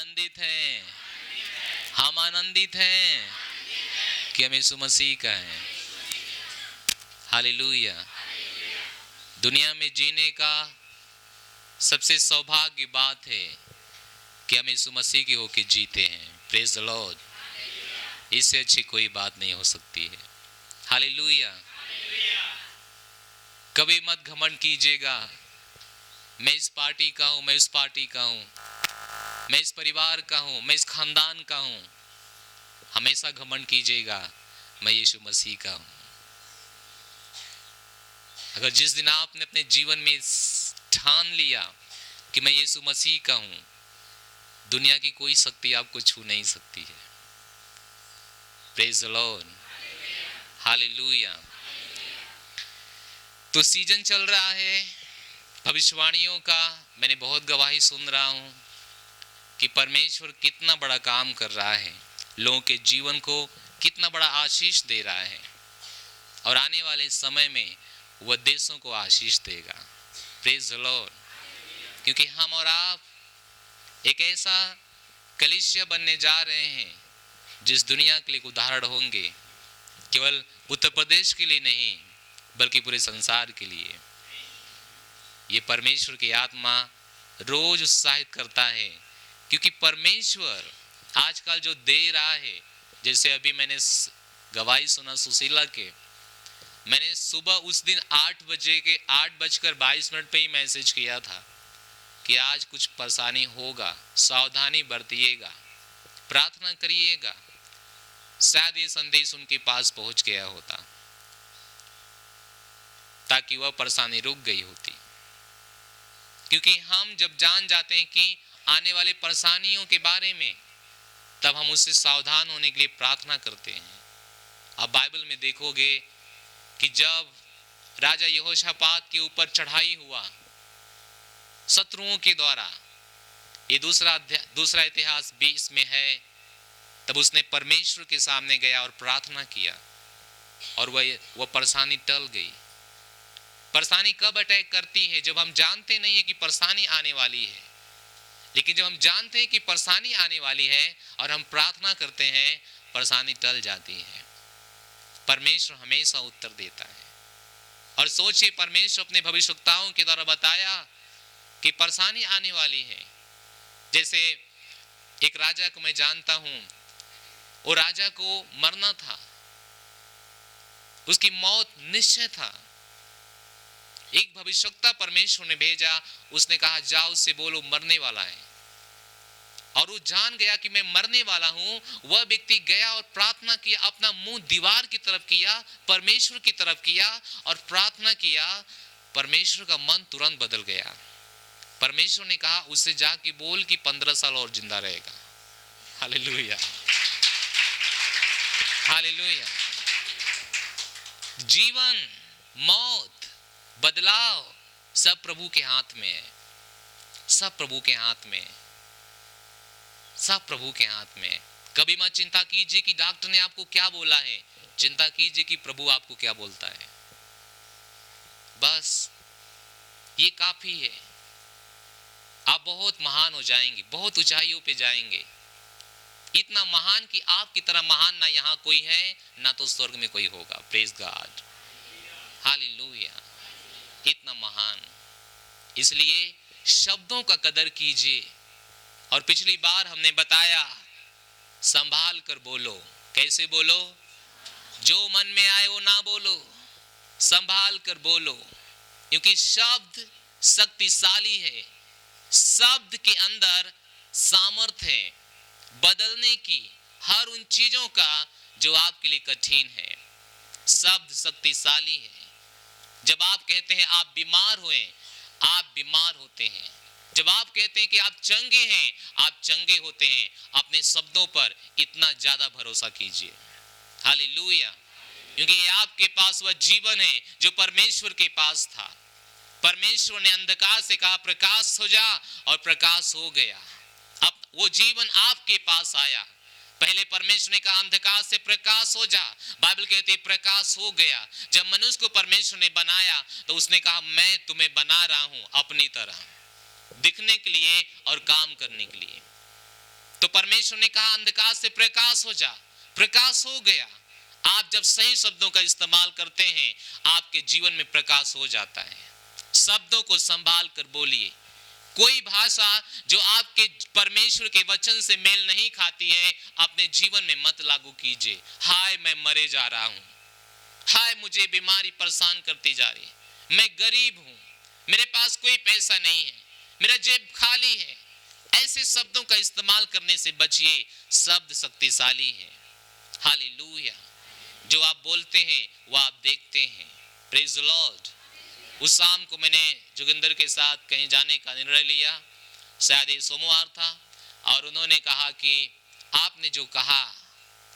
आनंदित हैं, हम आनंदित हैं कि हम यीशु मसीह का हैं। हालेलुया। दुनिया में जीने का सबसे सौभाग्य की बात है कि हम यीशु मसीह की होकर जीते हैं। Praise the Lord. इससे अच्छी कोई बात नहीं हो सकती है। हालेलुया। कभी मत घमंड कीजिएगा, मैं इस पार्टी का हूं, मैं उस पार्टी का हूं, मैं इस परिवार का हूं, मैं इस खानदान का हूं। हमेशा घमंड कीजिएगा, मैं यीशु मसीह का हूं। अगर जिस दिन आपने अपने जीवन में ठान लिया कि मैं यीशु मसीह का हूं, दुनिया की कोई शक्ति आपको छू नहीं सकती है। Praise the Lord. हालेलुया। तो सीजन चल रहा है भविष्यवाणियों का। मैंने बहुत गवाही सुन रहा हूं कि परमेश्वर कितना बड़ा काम कर रहा है, लोगों के जीवन को कितना बड़ा आशीष दे रहा है, और आने वाले समय में वह देशों को आशीष देगा। Praise the Lord. क्योंकि हम और आप एक ऐसा कलीसिया बनने जा रहे हैं जिस दुनिया के लिए उदाहरण होंगे, केवल उत्तर प्रदेश के लिए नहीं बल्कि पूरे संसार के लिए। ये परमेश्वर की आत्मा रोज उत्साहित करता है, क्योंकि परमेश्वर आजकल जो दे रहा है, जैसे अभी मैंने गवाही सुना सुशीला के, मैंने सुबह उस दिन 8:22 पे ही मैसेज किया था कि आज कुछ परेशानी होगा, सावधानी बरतिएगा, प्रार्थना करिएगा। शायद ये संदेश उनके पास पहुंच गया होता ताकि वह परेशानी रुक गई होती। क्योंकि हम जब जान जाते हैं कि आने वाले परेशानियों के बारे में, तब हम उससे सावधान होने के लिए प्रार्थना करते हैं। अब बाइबल में देखोगे कि जब राजा यहोशापात के ऊपर चढ़ाई हुआ शत्रुओं के द्वारा, ये दूसरा इतिहास 20 में है, तब उसने परमेश्वर के सामने गया और प्रार्थना किया और वह परेशानी टल गई। परेशानी कब अटैक करती है? जब हम जानते नहीं है कि परेशानी आने वाली है, लेकिन जब हम जानते हैं कि परेशानी आने वाली है और हम प्रार्थना करते हैं, परेशानी टल जाती है। परमेश्वर हमेशा उत्तर देता है। और सोचिए, परमेश्वर अपने भविष्यवक्ताओं के द्वारा बताया कि परेशानी आने वाली है। जैसे एक राजा को मैं जानता हूं, वो राजा को मरना था, उसकी मौत निश्चय था। एक भविष्यवक्ता परमेश्वर ने भेजा, उसने कहा जाओ उससे बोलो मरने वाला है। और वो जान गया कि मैं मरने वाला हूं। वह व्यक्ति गया और प्रार्थना किया, अपना मुंह दीवार की तरफ किया, परमेश्वर की तरफ किया और प्रार्थना किया। परमेश्वर का मन तुरंत बदल गया। परमेश्वर ने कहा उससे जाके बोल कि 15 साल और जिंदा रहेगा। Hallelujah, hallelujah. जीवन, मौत, बदलाव सब प्रभु के हाथ में है। सब प्रभु के हाथ में, सब प्रभु के हाथ में। कभी मत चिंता कीजिए कि डॉक्टर ने आपको क्या बोला है, चिंता कीजिए कि प्रभु आपको क्या बोलता है। बस ये काफी है। आप बहुत महान हो जाएंगे, बहुत ऊंचाइयों पे जाएंगे, इतना महान कि आपकी तरह महान ना यहाँ कोई है ना तो स्वर्ग में कोई होगा। Praise God, hallelujah. इतना महान, इसलिए शब्दों का कदर कीजिए। और पिछली बार हमने बताया, संभाल कर बोलो। कैसे बोलो? जो मन में आए वो ना बोलो, संभाल कर बोलो, क्योंकि शब्द शक्तिशाली है। शब्द के अंदर सामर्थ्य है बदलने की हर उन चीजों का जो आपके लिए कठिन है। शब्द शक्तिशाली है। जब आप कहते हैं आप बीमार हुए, आप बीमार होते हैं। जब आप कहते हैं कि आप चंगे हैं, आप चंगे होते हैं। अपने शब्दों पर इतना ज्यादा भरोसा कीजिए। हालेलुया। क्योंकि आपके पास वह जीवन है जो परमेश्वर के पास था। परमेश्वर ने अंधकार से कहा प्रकाश हो जा, और प्रकाश हो गया। अब वो जीवन आपके पास आया। पहले परमेश्वर ने कहा अंधकार से प्रकाश हो जा, बाइबल कहती है प्रकाश हो गया। जब मनुष्य को परमेश्वर ने बनाया तो उसने कहा मैं तुम्हें बना रहा हूं अपनी तरह, दिखने के लिए और काम करने के लिए। तो परमेश्वर ने कहा अंधकार से प्रकाश हो जा, प्रकाश हो गया। आप जब सही शब्दों का इस्तेमाल करते हैं, आपके जीवन में प्रकाश हो जाता है। शब्दों को संभाल कर बोलिए। कोई भाषा जो आपके परमेश्वर के वचन से मेल नहीं खाती है, अपने जीवन में मत लागू कीजिए। हाय मैं मरे जा रहा हूं, हाय मुझे बीमारी परेशान करती जा रही है, मैं गरीब हूं, मेरे पास कोई पैसा नहीं है, मेरा जेब खाली है। ऐसे शब्दों का इस्तेमाल करने से बचिए। शब्द शक्तिशाली है। हालेलुया। जो आप बोलते हैं वो आप देखते हैं। Praise the Lord. उस शाम को मैंने जोगिंदर के साथ कहीं जाने का निर्णय लिया, शायद ये सोमवार था, और उन्होंने कहा कि आपने जो कहा,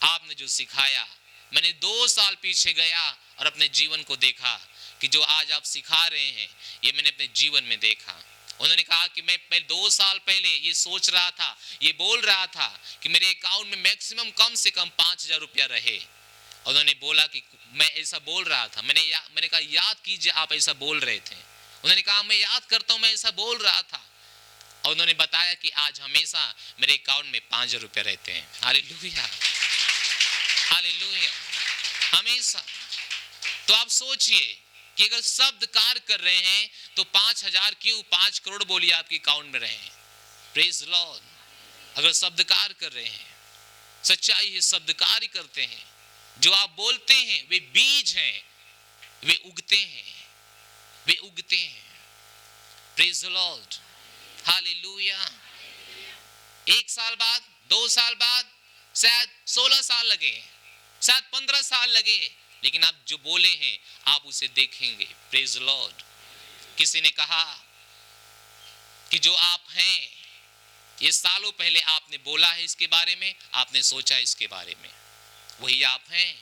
आपने जो सिखाया, मैंने 2 साल पीछे गया और अपने जीवन को देखा कि जो आज आप सिखा रहे हैं ये मैंने अपने जीवन में देखा। उन्होंने कहा कि मैं 2 साल पहले ये सोच रहा था, ये बोल रहा था कि मेरे अकाउंट में मैक्सिमम कम से कम 5,000 रुपया रहे। उन्होंने बोला कि मैं ऐसा बोल रहा था। मैंने कहा याद कीजिए आप ऐसा बोल रहे थे। उन्होंने कहा मैं याद करता हूँ, मैं ऐसा बोल रहा था। और उन्होंने बताया कि आज हमेशा मेरे अकाउंट में 5,000 रुपये रहते हैं। हालेलुया, हालेलुया, हमेशा। तो आप सोचिए कि अगर शब्द कार्य कर रहे हैं तो 5,000 क्यों 5 करोड़ बोलिए आपके अकाउंट में रहे। Praise the Lord. अगर शब्द कार्य कर रहे हैं, सच्चाई है, शब्द कार्य करते हैं। जो आप बोलते हैं वे बीज हैं, वे उगते हैं, वे उगते हैं। Praise the Lord, hallelujah. 1 साल बाद, 2 साल बाद, शायद 16 साल लगे, शायद 15 साल लगे, लेकिन आप जो बोले हैं आप उसे देखेंगे। Praise the Lord. किसी ने कहा कि जो आप हैं, ये सालों पहले आपने बोला है इसके बारे में, आपने सोचा इसके बारे में, वही आप हैं।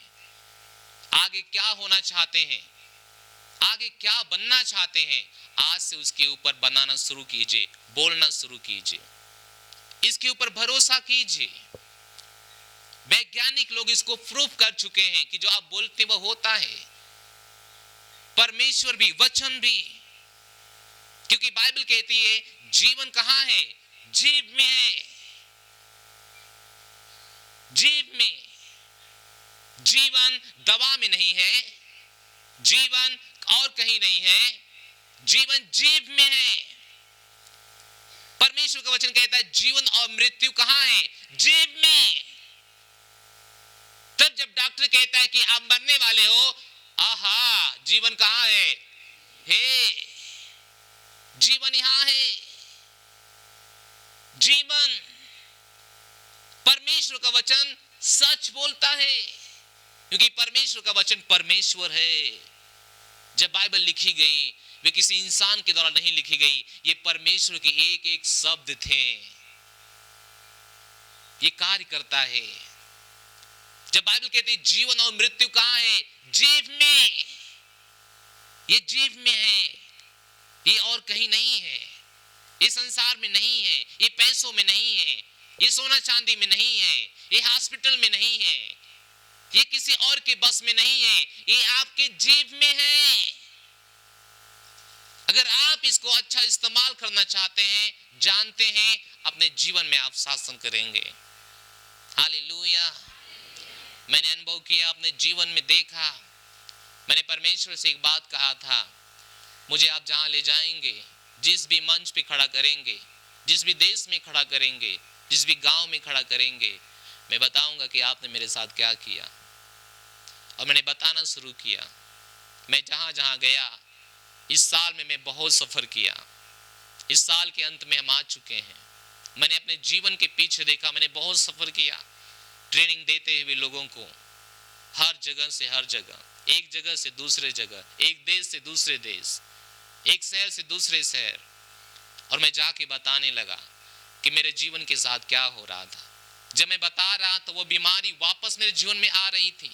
आगे क्या होना चाहते हैं, आगे क्या बनना चाहते हैं, आज से उसके ऊपर बनाना शुरू कीजिए, बोलना शुरू कीजिए, इसके ऊपर भरोसा कीजिए। वैज्ञानिक लोग इसको प्रूफ कर चुके हैं कि जो आप बोलते वो होता है। परमेश्वर भी, वचन भी, क्योंकि बाइबल कहती है जीवन कहां है, जीव में है, जीव में। जीवन दवा में नहीं है, जीवन और कहीं नहीं है, जीवन जीव में है। परमेश्वर का वचन कहता है जीवन और मृत्यु कहां है, जीव में। तब जब डॉक्टर कहता है कि आप मरने वाले हो, आहा, जीवन कहां है, हे, जीवन यहां है। जीवन, परमेश्वर का वचन सच बोलता है, क्योंकि परमेश्वर का वचन परमेश्वर है। जब बाइबल लिखी गई वे किसी इंसान के द्वारा नहीं लिखी गई, ये परमेश्वर के एक एक शब्द थे। ये कार्य करता है। जब बाइबल कहती है जीवन और मृत्यु कहां है, जीव में। ये जीव में है, ये और कहीं नहीं है, ये संसार में नहीं है, ये पैसों में नहीं है, ये सोना चांदी में नहीं है, ये हॉस्पिटल में नहीं है, ये किसी और के बस में नहीं है, ये आपके जीव में है। अगर आप इसको अच्छा इस्तेमाल करना चाहते हैं, जानते हैं, अपने जीवन में आप शासन करेंगे। हालेलुया। मैंने अनुभव किया, अपने जीवन में देखा। मैंने परमेश्वर से एक बात कहा था, मुझे आप जहां ले जाएंगे, जिस भी मंच पे खड़ा करेंगे, जिस भी देश में खड़ा करेंगे, जिस भी गांव में खड़ा करेंगे, मैं बताऊंगा कि आपने मेरे साथ क्या किया। और मैंने बताना शुरू किया। मैं जहां जहां गया, इस साल में मैं बहुत सफर किया। इस साल के अंत में हम आ चुके हैं। मैंने अपने जीवन के पीछे देखा, मैंने बहुत सफर किया, ट्रेनिंग देते हुए लोगों को, हर जगह से हर जगह, एक जगह से दूसरे जगह, एक देश से दूसरे देश, एक शहर से दूसरे शहर। और मैं जाके बताने लगा कि मेरे जीवन के साथ क्या हो रहा था। जब मैं बता रहा तो वो बीमारी वापस मेरे जीवन में आ रही थी।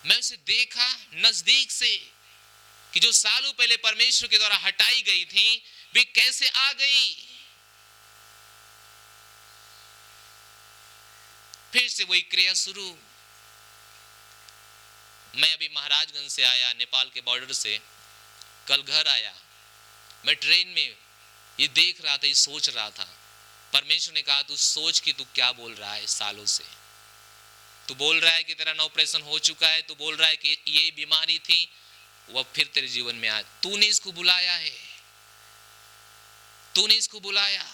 मैं उसे देखा नजदीक से कि जो सालों पहले परमेश्वर के द्वारा हटाई गई थी, वे कैसे आ गई। फिर से वही क्रिया शुरू। मैं अभी महाराजगंज से आया, नेपाल के बॉर्डर से, कल घर आया। मैं ट्रेन में ये देख रहा था, ये सोच रहा था परमेश्वर ने कहा, तू सोच कि तू क्या बोल रहा है सालों से। तू बोल रहा है कि तेरा ऑपरेशन हो चुका है, तू बोल रहा है कि ये बीमारी थी, वह फिर तेरे जीवन में आ। तूने इसको बुलाया है, तूने इसको बुलाया,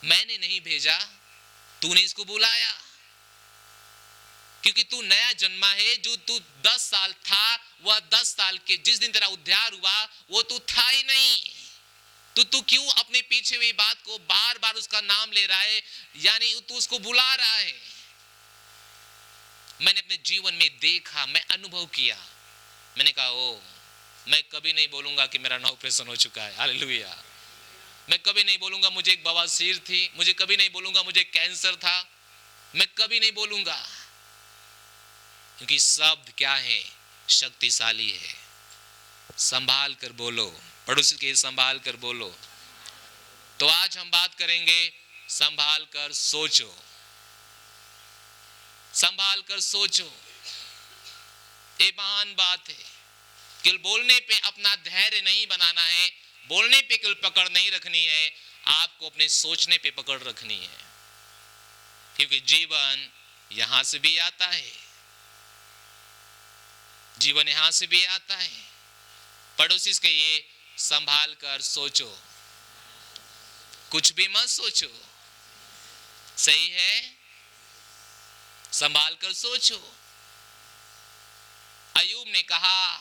मैंने नहीं भेजा, तूने इसको बुलाया। क्योंकि तू नया जन्मा है। जो तू 10 साल था, वह 10 साल के जिस दिन तेरा उद्धार हुआ वो तू था ही नहीं। तो तू क्यों अपने पीछे हुई बात को बार बार उसका नाम ले रहा है, यानी तू उसको बुला रहा है। मैंने अपने जीवन में देखा, मैं अनुभव किया, मैंने कहा ओ, मैं कभी नहीं बोलूंगा कि मेरा ऑपरेशन हो चुका है। हालेलुया। मैं कभी नहीं बोलूंगा मुझे एक बवासीर थी, मुझे कभी नहीं बोलूंगा मुझे कैंसर था, मैं कभी नहीं बोलूंगा। क्योंकि शब्द क्या है? शक्तिशाली है। संभाल कर बोलो, पड़ोसी के संभाल कर बोलो। तो आज हम बात करेंगे संभाल कर सोचो, संभाल कर सोचो। ये महान बात है। केवल बोलने पे अपना धैर्य नहीं बनाना है, बोलने पे केवल पकड़ नहीं रखनी है, आपको अपने सोचने पे पकड़ रखनी है। क्योंकि जीवन यहां से भी आता है, जीवन यहां से भी आता है। पड़ोसी के ये संभाल कर सोचो, कुछ भी मत सोचो, सही है? संभाल कर सोचो। अय्यूब ने कहा,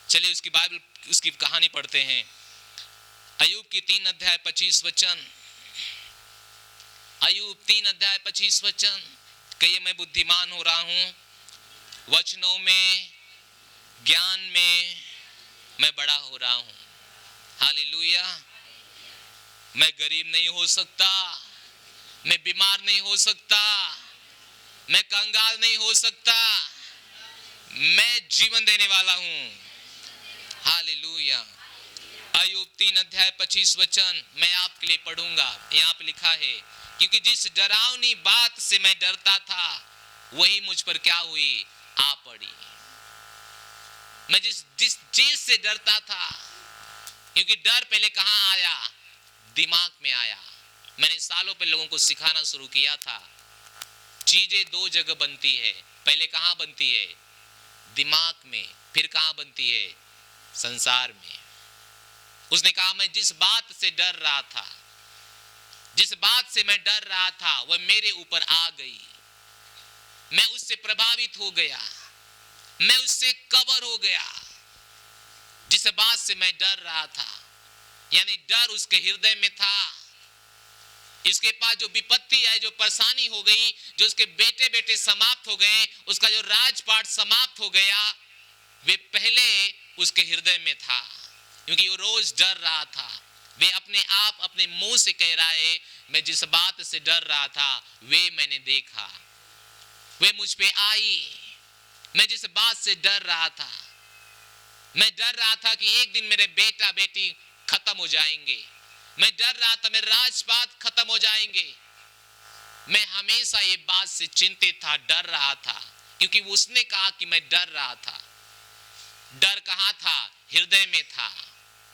चलिए उसकी बाइबल, उसकी कहानी पढ़ते हैं। अय्यूब की 3 अध्याय 25 वचन। अय्यूब 3 अध्याय 25 वचन। कहिए, मैं बुद्धिमान हो रहा हूं, वचनों में, ज्ञान में मैं बड़ा हो रहा हूं। हालेलुया। मैं गरीब नहीं हो सकता, मैं बीमार नहीं हो सकता, मैं कंगाल नहीं हो सकता, मैं जीवन देने वाला हूं। हालेलुया। अय्यूब 3 अध्याय 25 वचन मैं आपके लिए पढ़ूंगा। यहाँ पे लिखा है, क्योंकि जिस डरावनी बात से मैं डरता था वही मुझ पर क्या हुई? आ पड़ी। मैं जिस चीज से डरता था, क्योंकि डर पहले कहां आया? दिमाग में आया। मैंने सालों पहले लोगों को सिखाना शुरू किया था, चीजें 2 जगह बनती है। पहले कहां बनती है? दिमाग में। फिर कहां बनती है? संसार में। उसने कहा, मैं जिस बात से डर रहा था, जिस बात से मैं डर रहा था, वह मेरे ऊपर आ गई। मैं उससे प्रभावित हो गया, मैं उससे कवर हो गया। जिस बात से मैं डर रहा था, यानी डर उसके हृदय में था। इसके पास जो विपत्ति आई, जो परेशानी हो गई, जो उसके बेटे बेटे समाप्त हो गए, उसका जो राजपाट समाप्त हो गया, वे पहले उसके हृदय में था। क्योंकि वो रोज डर रहा था। वे अपने आप अपने मुंह से कह रहा है, मैं जिस बात से डर रहा था वे मैंने देखा, वे मुझ पे आई। मैं जिस बात से डर रहा था, मैं डर रहा था कि एक दिन मेरे बेटा बेटी खत्म हो जाएंगे, मैं डर रहा था मेरे राजपाट खत्म हो जाएंगे। मैं हमेशा ये बात से चिंतित था, डर रहा था, क्योंकि उसने कहा कि मैं डर रहा था। डर कहां था? हृदय में था।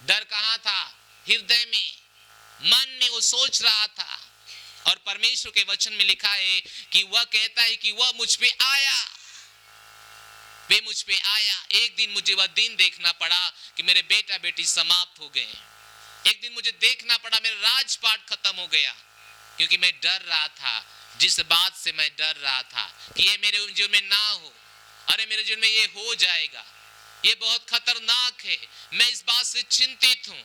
डर कहां था? हृदय में। मन में वो सोच रहा था। और परमेश्वर के वचन में लिखा है कि वह कहता है कि वह मुझ पे आया, वे मुझ पे आया। एक दिन मुझे वह दिन देखना पड़ा कि मेरे बेटा बेटी समाप्त हो गए। एक दिन मुझे देखना पड़ा मेरा राजपाट खत्म हो गया, क्योंकि मैं डर रहा था। जिस बात से मैं डर रहा था कि ये मेरे जीवन में ना हो, अरे मेरे जीवन में ये हो जाएगा, ये बहुत खतरनाक है, मैं इस बात से चिंतित हूं।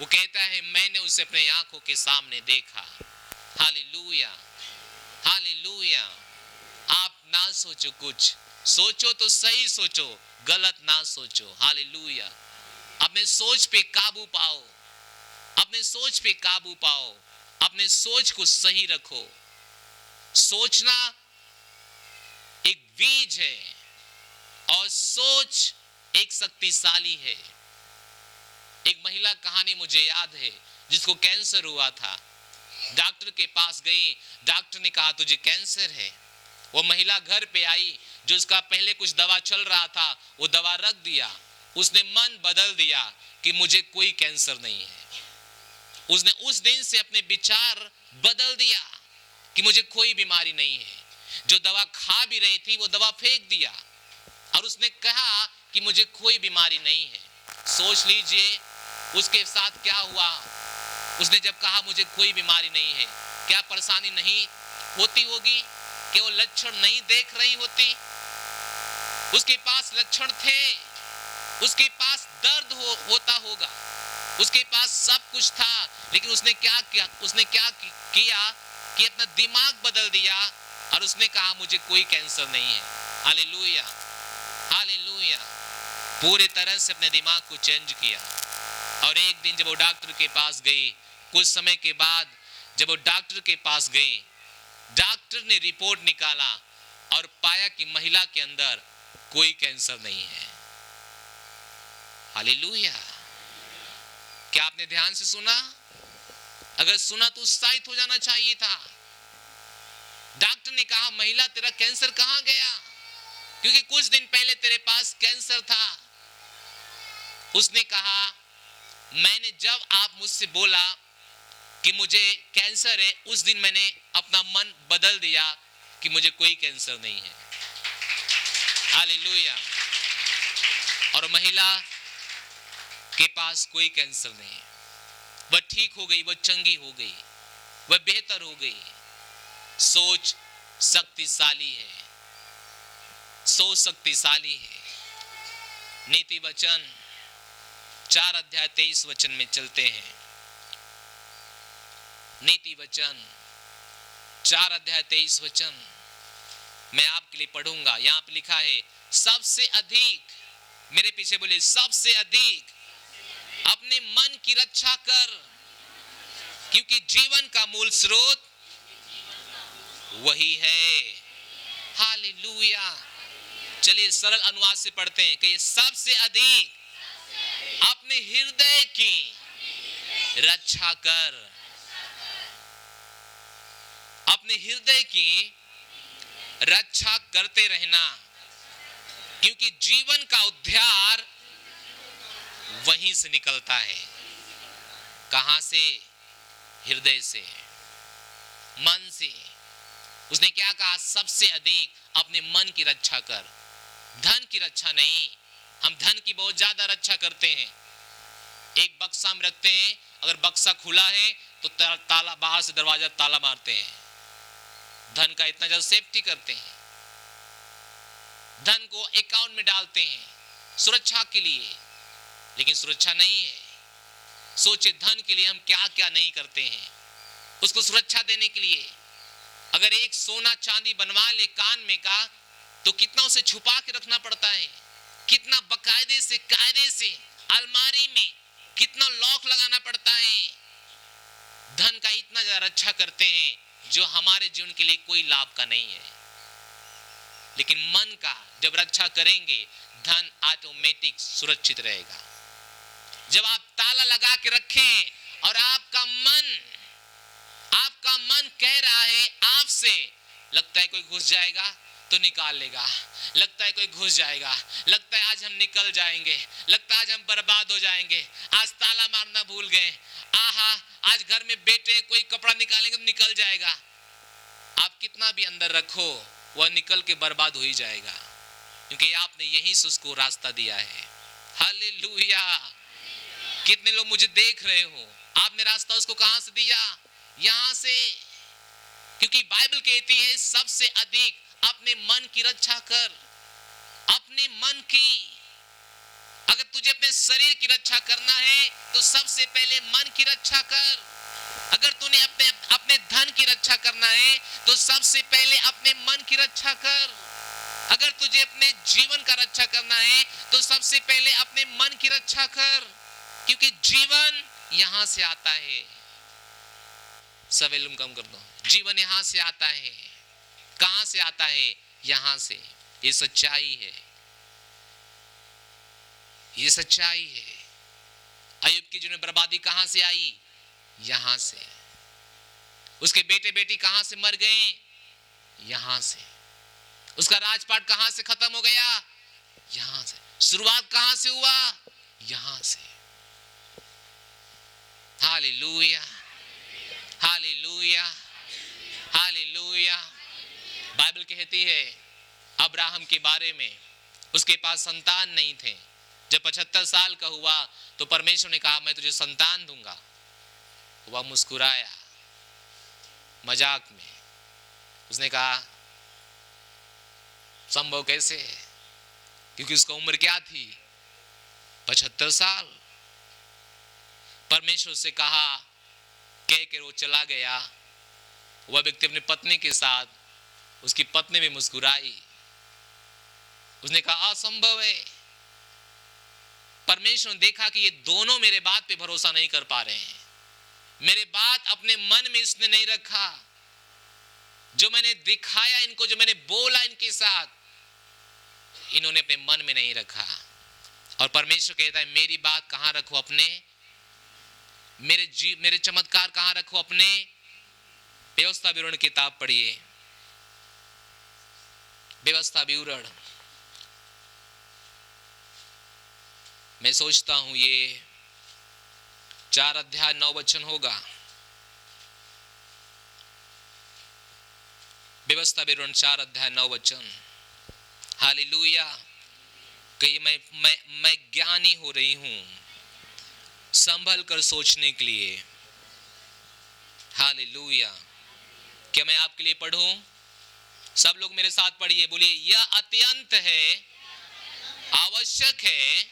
वो कहता है, मैंने उसे अपने आंखों के सामने देखा। Hallelujah, hallelujah. आप ना सोचो कुछ, सोचो तो सही सोचो, गलत ना सोचो। हालेलुया। अपने सोच पे काबू पाओ, अपने सोच पे काबू पाओ, अपने सोच को सही रखो। सोचना एक बीज है और सोच एक शक्तिशाली है। एक महिला कहानी मुझे याद है जिसको कैंसर हुआ था। डॉक्टर के पास गई, डॉक्टर ने कहा तुझे कैंसर है। वो महिला घर पे आई, जो उसका पहले कुछ दवा चल रहा था वो दवा रख दिया। उसने मन बदल दिया कि मुझे कोई कैंसर नहीं है। उसने उस दिन से अपने विचार बदल दिया कि मुझे कोई बीमारी नहीं है। जो दवा खा भी रही थी वो दवा फेंक दिया और उसने कहा कि मुझे कोई बीमारी नहीं है। सोच लीजिए उसके साथ क्या हुआ। उसने जब कहा मुझे कोई बीमारी नहीं है, क्या परेशानी नहीं होती होगी? कि वो लक्षण नहीं देख रही होती? उसके पास लक्षण थे, उसके पास दर्द होता होगा, उसके पास सब कुछ था, लेकिन उसने क्या किया? उसने क्या किया कि अपना दिमाग बदल दिया और उसने कहा मुझे कोई कैंसर नहीं है। Hallelujah, hallelujah. पूरे तरह से अपने दिमाग को चेंज किया। और एक दिन जब वो डॉक्टर के पास गई, कुछ समय के बाद जब वो डॉक्टर के पास गई, डॉक्टर ने रिपोर्ट निकाला और पाया कि महिला के अंदर कोई कैंसर नहीं है। हालेलुया। क्या आपने ध्यान से सुना? अगर सुना तो उत्साहित हो जाना चाहिए था। डॉक्टर ने कहा महिला तेरा कैंसर कहां गया? क्योंकि कुछ दिन पहले तेरे पास कैंसर था। उसने कहा मैंने जब आप मुझसे बोला कि मुझे कैंसर है, उस दिन मैंने अपना मन बदल दिया कि मुझे कोई कैंसर नहीं है। हालेलुया। और महिला के पास कोई कैंसर नहीं है। वह ठीक हो गई, वह चंगी हो गई, वह बेहतर हो गई। सोच शक्तिशाली है, सोच शक्तिशाली है। नीति वचन 4 अध्याय 23 वचन में चलते हैं। नीति वचन 4 अध्याय 23 वचन मैं आपके लिए पढ़ूंगा। यहां पर लिखा है सबसे अधिक, मेरे पीछे बोले, सबसे अधिक अपने मन की रक्षा कर, क्योंकि जीवन का मूल स्रोत वही है। हालेलुया। चलिए सरल अनुवाद से पढ़ते हैं कि सबसे अधिक अपने हृदय की रक्षा कर, अपने हृदय की रक्षा करते रहना, क्योंकि जीवन का उद्धार वहीं से निकलता है। कहां से? हृदय से, मन से। उसने क्या कहा? सबसे अधिक अपने मन की रक्षा कर, धन की रक्षा नहीं। हम धन की बहुत ज्यादा रक्षा करते हैं। एक बक्सा में रखते हैं, अगर बक्सा खुला है तो ताला, बाहर से दरवाजा ताला मारते हैं। धन का इतना ज्यादा सेफ्टी करते हैं। धन को अकाउंट में डालते हैं सुरक्षा के लिए, लेकिन सुरक्षा नहीं है। सोचे धन के लिए हम क्या क्या नहीं करते हैं उसको सुरक्षा देने के लिए। अगर एक सोना चांदी बनवा ले कान में का, तो कितना उसे छुपा के रखना पड़ता है, कितना बकायदे से कायदे से अलमारी में कितना लॉक लगाना पड़ता है। धन का इतना ज्यादा रक्षा करते हैं जो हमारे जीवन के लिए कोई लाभ का नहीं है। लेकिन मन का जब रक्षा करेंगे, धन ऑटोमेटिक सुरक्षित रहेगा। जब आप ताला लगा के रखें और आपका मन कह रहा है आपसे, लगता है कोई घुस जाएगा तो निकाल लेगा, लगता है कोई घुस जाएगा, लगता है आज हम निकल जाएंगे, लगता है आज हम बर्बाद हो जाएंगे, आज ताला मारना भूल गए, आहा आज घर में बेटे कोई कपड़ा निकालेंगे तो निकल जाएगा। आप कितना भी अंदर रखो, वह निकल के बर्बाद हो ही जाएगा, क्योंकि आपने यहीं से उसको रास्ता दिया है। हालेलुया। कितने लोग मुझे देख रहे हो, आपने रास्ता उसको कहां से दिया? यहां से। क्योंकि बाइबल कहती है सबसे अधिक अपने मन की रक्षा कर, अपने मन की। अगर तुझे अपने शरीर की रक्षा करना है तो सबसे पहले मन की रक्षा कर। अगर तूने अपने धन की रक्षा करना है तो सबसे पहले अपने मन की रक्षा कर। अगर तुझे अपने जीवन का रक्षा करना है तो सबसे पहले अपने मन की रक्षा कर, क्योंकि जीवन यहां से आता है। सवेलुम कम कर दो। जीवन यहां से आता है। कहां से आता है? यहां से। ये सच्चाई है, ये सच्चाई है। अय्यूब की जीवन में बर्बादी कहां से आई? यहां से। उसके बेटे बेटी कहां से मर गए? यहां से। उसका राजपाट कहां से खत्म हो गया? यहां से। शुरुआत कहां से हुआ? यहां से। Hallelujah, hallelujah, hallelujah. बाइबल कहती है अब्राहम के बारे में, उसके पास संतान नहीं थे। जब 75 साल का हुआ तो परमेश्वर ने कहा मैं तुझे संतान दूंगा। वह मुस्कुराया मजाक में, उसने कहा संभव कैसे है, क्योंकि उसका उम्र क्या थी, 75 साल। परमेश्वर से कहा, कह के वो चला गया। वह व्यक्ति अपनी पत्नी के साथ, उसकी पत्नी भी मुस्कुराई। उसने कहा असंभव है। परमेश्वर ने देखा कि ये दोनों मेरे बात पे भरोसा नहीं कर पा रहे हैं, मेरे बात अपने मन में इसने नहीं रखा, जो मैंने दिखाया इनको, जो मैंने बोला इनके साथ, इन्होंने अपने मन में नहीं रखा। और परमेश्वर कहता है मेरी बात कहां रखो अपने, मेरे चमत्कार कहां रखो अपने। व्यवस्था विवरण किताब पढ़िए, व्यवस्था विवरण। मैं सोचता हूं ये 4 अध्याय 9 वचन होगा। व्यवस्था विवरण 4 अध्याय 9 वचन। हालेलुया। कहिए मैं ज्ञानी हो रही हूं संभल कर सोचने के लिए। हालेलुया। क्या मैं आपके लिए पढ़ूं? सब लोग मेरे साथ पढ़िए, बोलिए यह अत्यंत है, आवश्यक है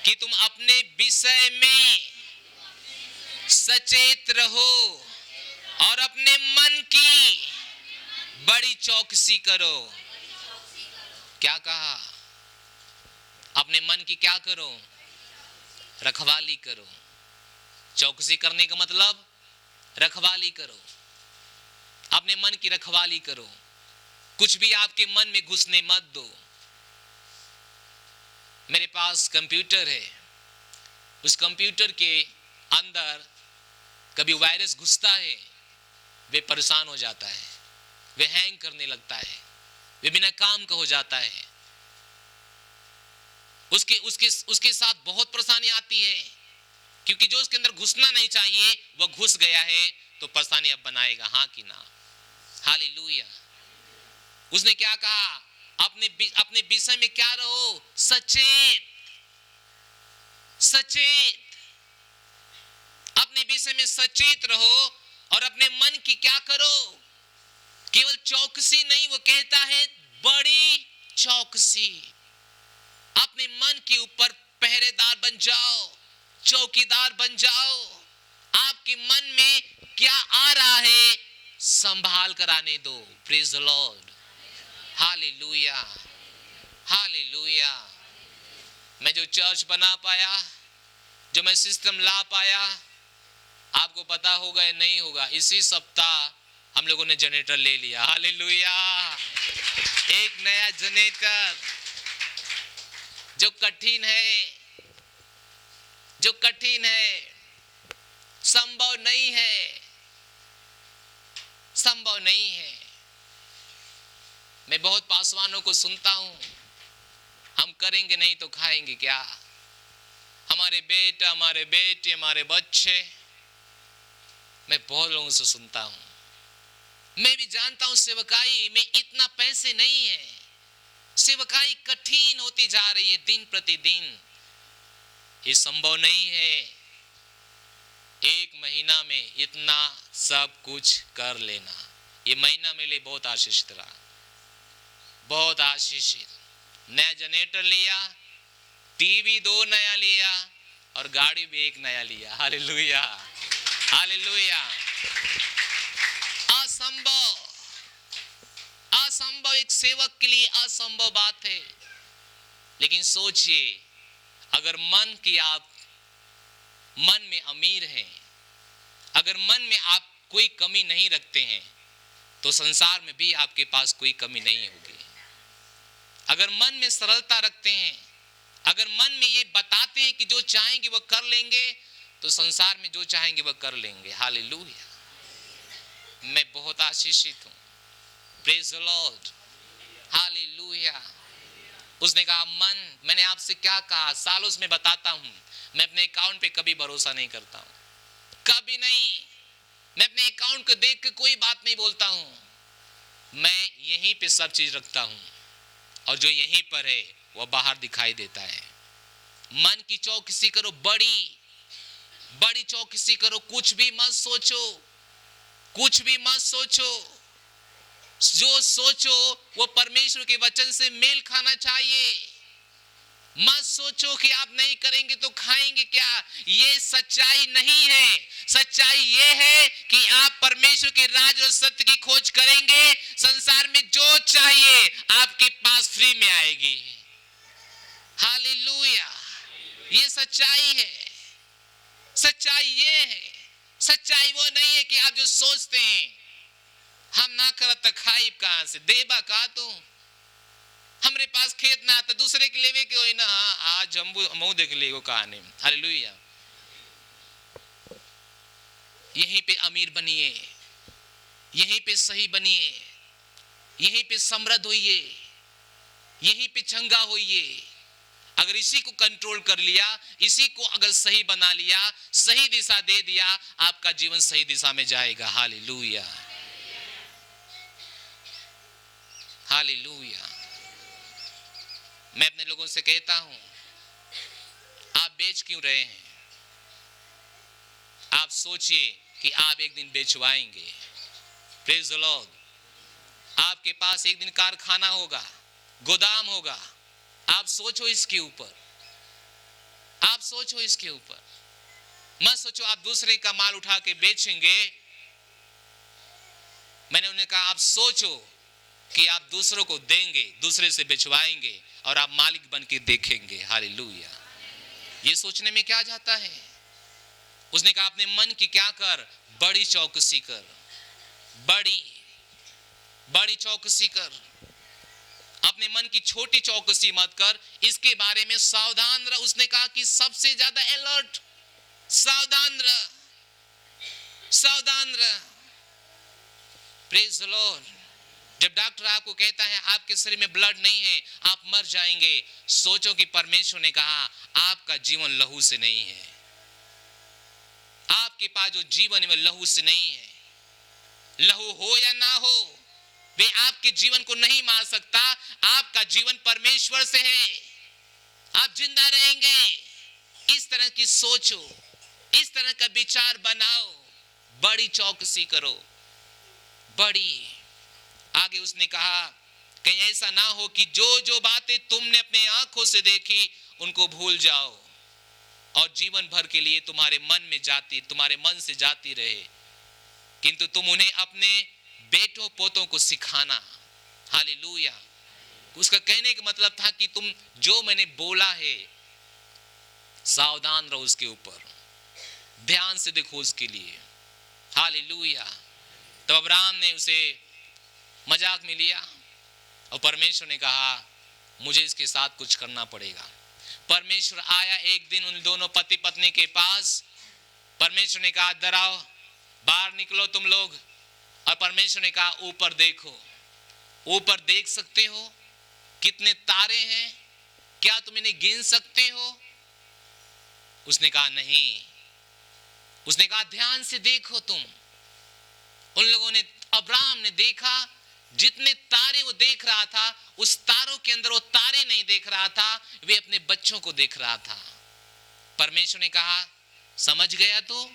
कि तुम अपने विषय में सचेत रहो और अपने मन की बड़ी चौकसी करो। क्या कहा? अपने मन की क्या करो? रखवाली करो। चौकसी करने का मतलब रखवाली करो, अपने मन की रखवाली करो। कुछ भी आपके मन में घुसने मत दो। मेरे पास कंप्यूटर है, उस कंप्यूटर के अंदर कभी वायरस घुसता है, वे परेशान हो जाता है, वे हैंग करने लगता है, वे बिना काम का हो जाता है। उसके साथ बहुत परेशानी आती है, क्योंकि जो उसके अंदर घुसना नहीं चाहिए वह घुस गया है, तो परेशानी अब बनाएगा, हाँ कि ना? हालेलुया। उसने क्या कहा? अपने विषय में क्या रहो? सचेत, सचेत। अपने विषय में सचेत रहो और अपने मन की क्या करो? केवल चौकसी नहीं, वो कहता है बड़ी चौकसी। अपने मन के ऊपर पहरेदार बन जाओ, चौकीदार बन जाओ। आपके मन में क्या आ रहा है संभाल कर आने दो। Praise the Lord. Hallelujah, hallelujah. मैं जो चर्च बना पाया, जो मैं सिस्टम ला पाया, आपको पता होगा या नहीं होगा, इसी सप्ताह हम लोगों ने जनरेटर ले लिया। हालेलुया। एक नया जनरेटर। जो कठिन है, जो कठिन है, संभव नहीं है, संभव नहीं है। मैं बहुत पासवानों को सुनता हूं, हम करेंगे नहीं तो खाएंगे क्या? हमारे बेटा, हमारे बेटे, हमारे बच्चे। मैं बहुत लोगों से सुनता हूं। मैं भी जानता हूं सेवकाई में इतना पैसे नहीं है, सेवकाई कठिन होती जा रही है दिन प्रतिदिन। ये संभव नहीं है एक महीना में इतना सब कुछ कर लेना। ये महीना मेरे लिए बहुत आशीषित रहा, बहुत आशीषित। नया जनरेटर लिया, टीवी 2 नया लिया और गाड़ी भी 1 नया लिया। Hallelujah, hallelujah. असंभव, असंभव एक सेवक के लिए असंभव बात है। लेकिन सोचिए, अगर मन की आप मन में अमीर हैं, अगर मन में आप कोई कमी नहीं रखते हैं, तो संसार में भी आपके पास कोई कमी नहीं होगी। अगर मन में सरलता रखते हैं, अगर मन में ये बताते हैं कि जो चाहेंगे वह कर लेंगे, तो संसार में जो चाहेंगे वह कर लेंगे। हालेलुया। मैं बहुत आशीषित हूं। Praise the Lord. हालेलुया। उसने कहा मन, मैंने आपसे क्या कहा, सालों से मैं बताता हूं, मैं अपने अकाउंट पे कभी भरोसा नहीं करता हूं। कभी नहीं। मैं अपने अकाउंट को देख के कोई बात नहीं बोलता हूं। मैं यहीं पे सब चीज रखता हूं, और जो यहीं पर है वह बाहर दिखाई देता है। मन की चौकसी करो, बड़ी बड़ी चौकसी करो। कुछ भी मत सोचो, कुछ भी मत सोचो। जो सोचो वो परमेश्वर के वचन से मेल खाना चाहिए। मत सोचो कि आप नहीं करेंगे तो खाएंगे क्या। ये सच्चाई नहीं है। सच्चाई ये है कि आप परमेश्वर के राज और सत्य की खोज करेंगे, संसार में जो चाहिए आपके पास फ्री में आएगी। हालेलुया। ये सच्चाई है। सच्चाई ये है। सच्चाई वो नहीं है कि आप जो सोचते हैं हम ना करत त खाइब कहां से, देबा का तू। हमरे पास खेत ना आता, दूसरे के लेवे के होई ना। आज हम देख लेगो कहानी। हालेलुया। यहीं पे अमीर बनिए, यहीं पे सही बनिए, यहीं पे समृद्ध होइए, यहीं पे चंगा होइए। अगर इसी को कंट्रोल कर लिया, इसी को अगर सही बना लिया, सही दिशा दे दिया, आपका जीवन सही दिशा में जाएगा। Hallelujah, hallelujah. मैं अपने लोगों से कहता हूं, आप बेच क्यों रहे हैं? आप सोचिए कि आप एक दिन बेचवाएंगे। Praise the Lord. आपके पास एक दिन कारखाना होगा, गोदाम होगा। आप सोचो इसके ऊपर, आप सोचो इसके ऊपर। मत सोचो आप दूसरे का माल उठा के बेचेंगे। मैंने उन्हें कहा आप सोचो कि आप दूसरों को देंगे, दूसरे से बेचवाएंगे और आप मालिक बन के देखेंगे। हालेलुया। ये सोचने में क्या जाता है? उसने कहा अपने मन की क्या कर, बड़ी चौकसी कर, बड़ी बड़ी चौकसी कर। अपने मन की छोटी चौकसी मत कर, इसके बारे में सावधान रह। उसने कहा कि सबसे ज्यादा अलर्ट, सावधान रह, सावधान रह। Praise the Lord. जब डॉक्टर आपको कहता है आपके शरीर में ब्लड नहीं है, आप मर जाएंगे, सोचो कि परमेश्वर ने कहा आपका जीवन लहू से नहीं है। आपके पास जो जीवन है वह लहू से नहीं है। लहू हो या ना हो, वे आपके जीवन को नहीं मार सकता। आपका जीवन परमेश्वर से है, आप जिंदा रहेंगे। इस तरह की सोचो, इस तरह का विचार बनाओ, बड़ी चौकसी करो, बड़ी। आगे उसने कहा कहीं ऐसा ना हो कि जो जो बातें तुमने अपने आंखों से देखी उनको भूल जाओ और जीवन भर के लिए तुम्हारे मन में जाती, तुम्हारे मन से जाती रहे, किंतु तुम उन्हें अपने बेटों पोतों को सिखाना। हालेलुया। उसका कहने का मतलब था कि तुम जो मैंने बोला है सावधान रहो, उसके ऊपर ध्यान से देखो उसके लिए। हालेलुया। तो अब्राहम ने उसे मजाक में लिया और परमेश्वर ने कहा मुझे इसके साथ कुछ करना पड़ेगा। परमेश्वर आया एक दिन उन दोनों पति पत्नी के पास। परमेश्वर ने कहा अंदर आओ, बाहर निकलो तुम लोग। और परमेश्वर ने कहा ऊपर देखो, ऊपर देख सकते हो कितने तारे हैं, क्या तुम इन्हें गिन सकते हो? उसने कहा नहीं। उसने कहा ध्यान से देखो तुम। उन लोगों ने, अब्राहम ने देखा, जितने तारे वो देख रहा था उस तारों के अंदर वो तारे नहीं देख रहा था, वे अपने बच्चों को देख रहा था। परमेश्वर ने कहा समझ गया? तो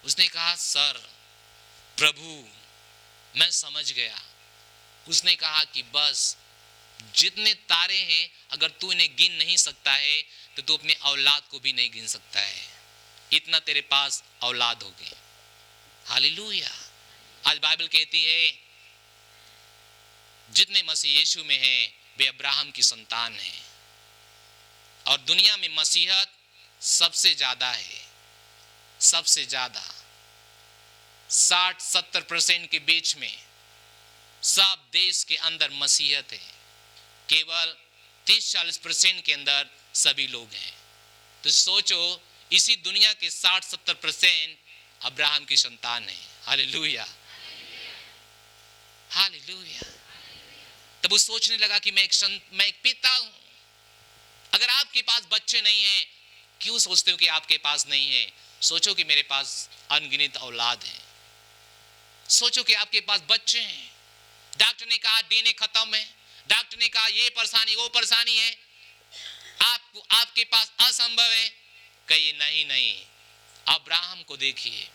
उसने कहा सर प्रभु मैं समझ गया। उसने कहा कि बस जितने तारे हैं अगर तू इन्हें गिन नहीं सकता है तो तू अपनी औलाद को भी नहीं गिन सकता है, इतना तेरे पास औलाद हो गए। हालेलुया। आज बाइबल कहती है जितने मसीह यीशु में हैं वे अब्राहम की संतान हैं। और दुनिया में मसीहत सबसे ज्यादा है, सबसे ज्यादा 60-70% के बीच में सब देश के अंदर मसीहत है। केवल 30-40% के अंदर सभी लोग हैं। तो सोचो इसी दुनिया के 60-70% अब्राहम की संतान है। Hallelujah, hallelujah. तब वो सोचने लगा कि मैं एक पिता हूं। अगर आपके पास बच्चे नहीं हैं, क्यों सोचते हो कि आपके पास नहीं है? सोचो कि मेरे पास अनगिनत औलाद हैं, सोचो कि आपके पास बच्चे हैं, डॉक्टर ने कहा डीएनए खत्म है, डॉक्टर ने कहा ये परेशानी वो परेशानी है, आपके पास असंभव है। कहिए नहीं नहीं, अब्राहम को देखिए,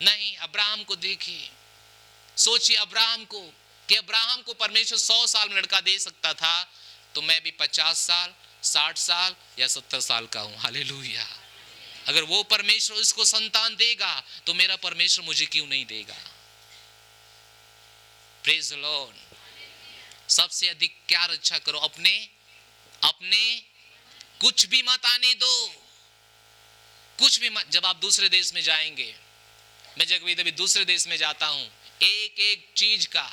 नहीं अब्राहम को देखिए। सोचिए अब्राहम को, कि अब्राहम को परमेश्वर 100 साल में लड़का दे सकता था, तो मैं भी 50 साल 60 साल या 70 साल का हूं। हालेलुया। अगर वो परमेश्वर इसको संतान देगा तो मेरा परमेश्वर मुझे क्यों नहीं देगा? Praise the Lord. सबसे अधिक क्या रक्षा करो? अपने कुछ भी मत आने दो, कुछ भी मत। जब आप दूसरे देश में जाएंगे, मैं जब कभी दूसरे देश में जाता हूं, एक एक चीज का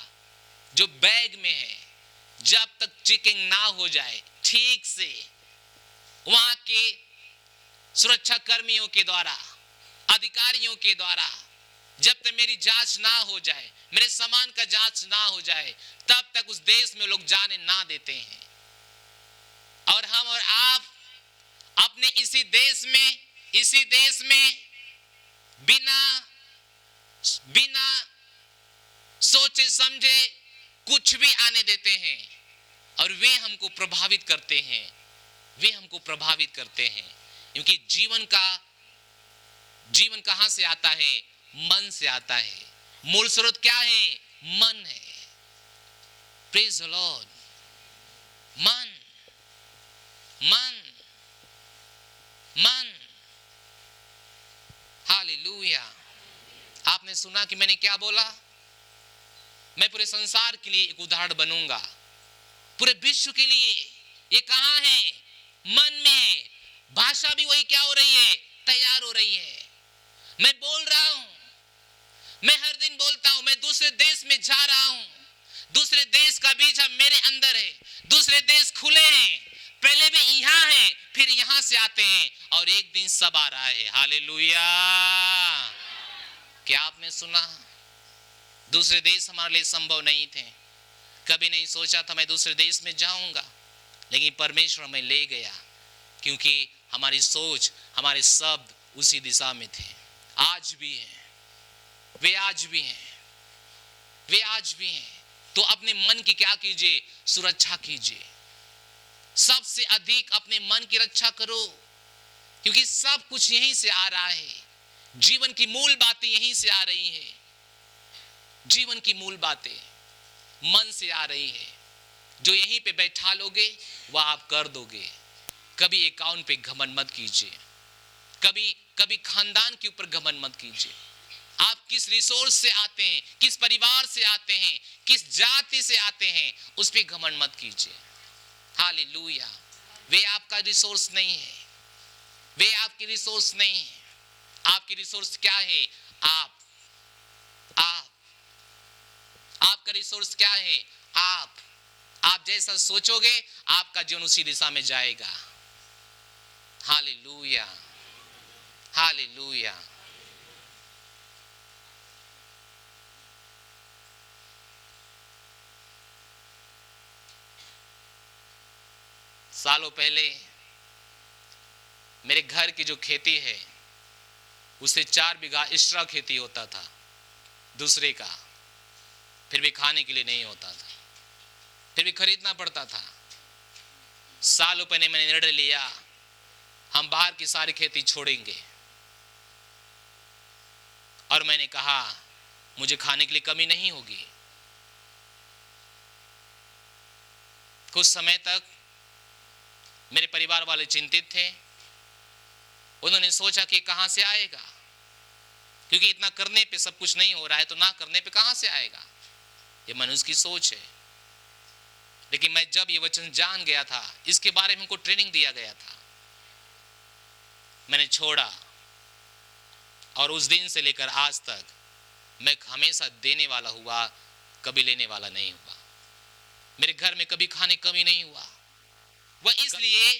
जो बैग में है, जब तक चेकिंग ना हो जाए ठीक से, वहां के सुरक्षा कर्मियों के द्वारा, अधिकारियों के द्वारा, जब तक मेरी जांच ना हो जाए, मेरे सामान का जांच ना हो जाए, तब तक उस देश में लोग जाने ना देते हैं। और हम और आप अपने इसी देश में बिना सोचे समझे कुछ भी आने देते हैं, और वे हमको प्रभावित करते हैं, क्योंकि जीवन कहां से आता है? मन से आता है। मूल स्रोत क्या है? मन है। Praise the Lord. मन। हालेलुया। आपने सुना कि मैंने क्या बोला? मैं पूरे संसार के लिए एक उदाहरण बनूंगा, पूरे विश्व के लिए। ये कहां है? मन में है। भाषा भी वही क्या हो रही है? तैयार हो रही है। मैं बोल रहा हूं, मैं हर दिन बोलता हूं, मैं दूसरे देश में जा रहा हूं, दूसरे देश का बीज अब मेरे अंदर है। दूसरे देश खुले हैं, पहले भी यहां है, फिर यहां से आते हैं, और एक दिन सब आ रहा है। हालेलुया। क्या आपने सुना? दूसरे देश हमारे लिए संभव नहीं थे, कभी नहीं सोचा था मैं दूसरे देश में जाऊंगा, लेकिन परमेश्वर हमें ले गया, क्योंकि हमारी सोच, हमारे शब्द उसी दिशा में थे। आज भी हैं, वे आज भी हैं। तो अपने मन की क्या कीजिए? सुरक्षा कीजिए। सबसे अधिक अपने मन की रक्षा करो, क्योंकि सब कुछ यहीं से आ रहा है। जीवन की मूल बातें यहीं से आ रही हैं। जीवन की मूल बातें मन से आ रही है। जो यहीं पे बैठा लोगे वह आप कर दोगे। कभी अकाउंट पे घमंड मत कीजिए, कभी खानदान के ऊपर घमंड मत कीजिए। आप किस रिसोर्स से आते हैं, किस परिवार से आते हैं, किस जाति से आते हैं, उस पे घमंड मत कीजिए। हालेलुया। वे आपका रिसोर्स नहीं है, वे आपकी रिसोर्स नहीं है। आपकी रिसोर्स क्या है? आपका रिसोर्स क्या है? आप जैसा सोचोगे आपका जीवन उसी दिशा में जाएगा। हालेलुया। हालेलुया। सालों पहले मेरे घर की जो खेती है, उसे 4 बीघा एक्स्ट्रा खेती होता था दूसरे का, फिर भी खाने के लिए नहीं होता था, फिर भी खरीदना पड़ता था। सालों पहले मैंने निर्णय लिया, हम बाहर की सारी खेती छोड़ेंगे, और मैंने कहा मुझे खाने के लिए कमी नहीं होगी। कुछ समय तक मेरे परिवार वाले चिंतित थे। उन्होंने सोचा कि कहां से आएगा, क्योंकि इतना करने पे सब कुछ नहीं हो रहा है, तो ना करने पे कहां से आएगा? ये मनुष्य की सोच है। लेकिन मैं जब ये वचन जान गया था, इसके बारे में हमको ट्रेनिंग दिया गया था, मैंने छोड़ा, और उस दिन से लेकर आज तक मैं हमेशा देने वाला हुआ, कभी लेने वाला नहीं हुआ। मेरे घर में कभी खाने कमी नहीं हुआ। वह इसलिए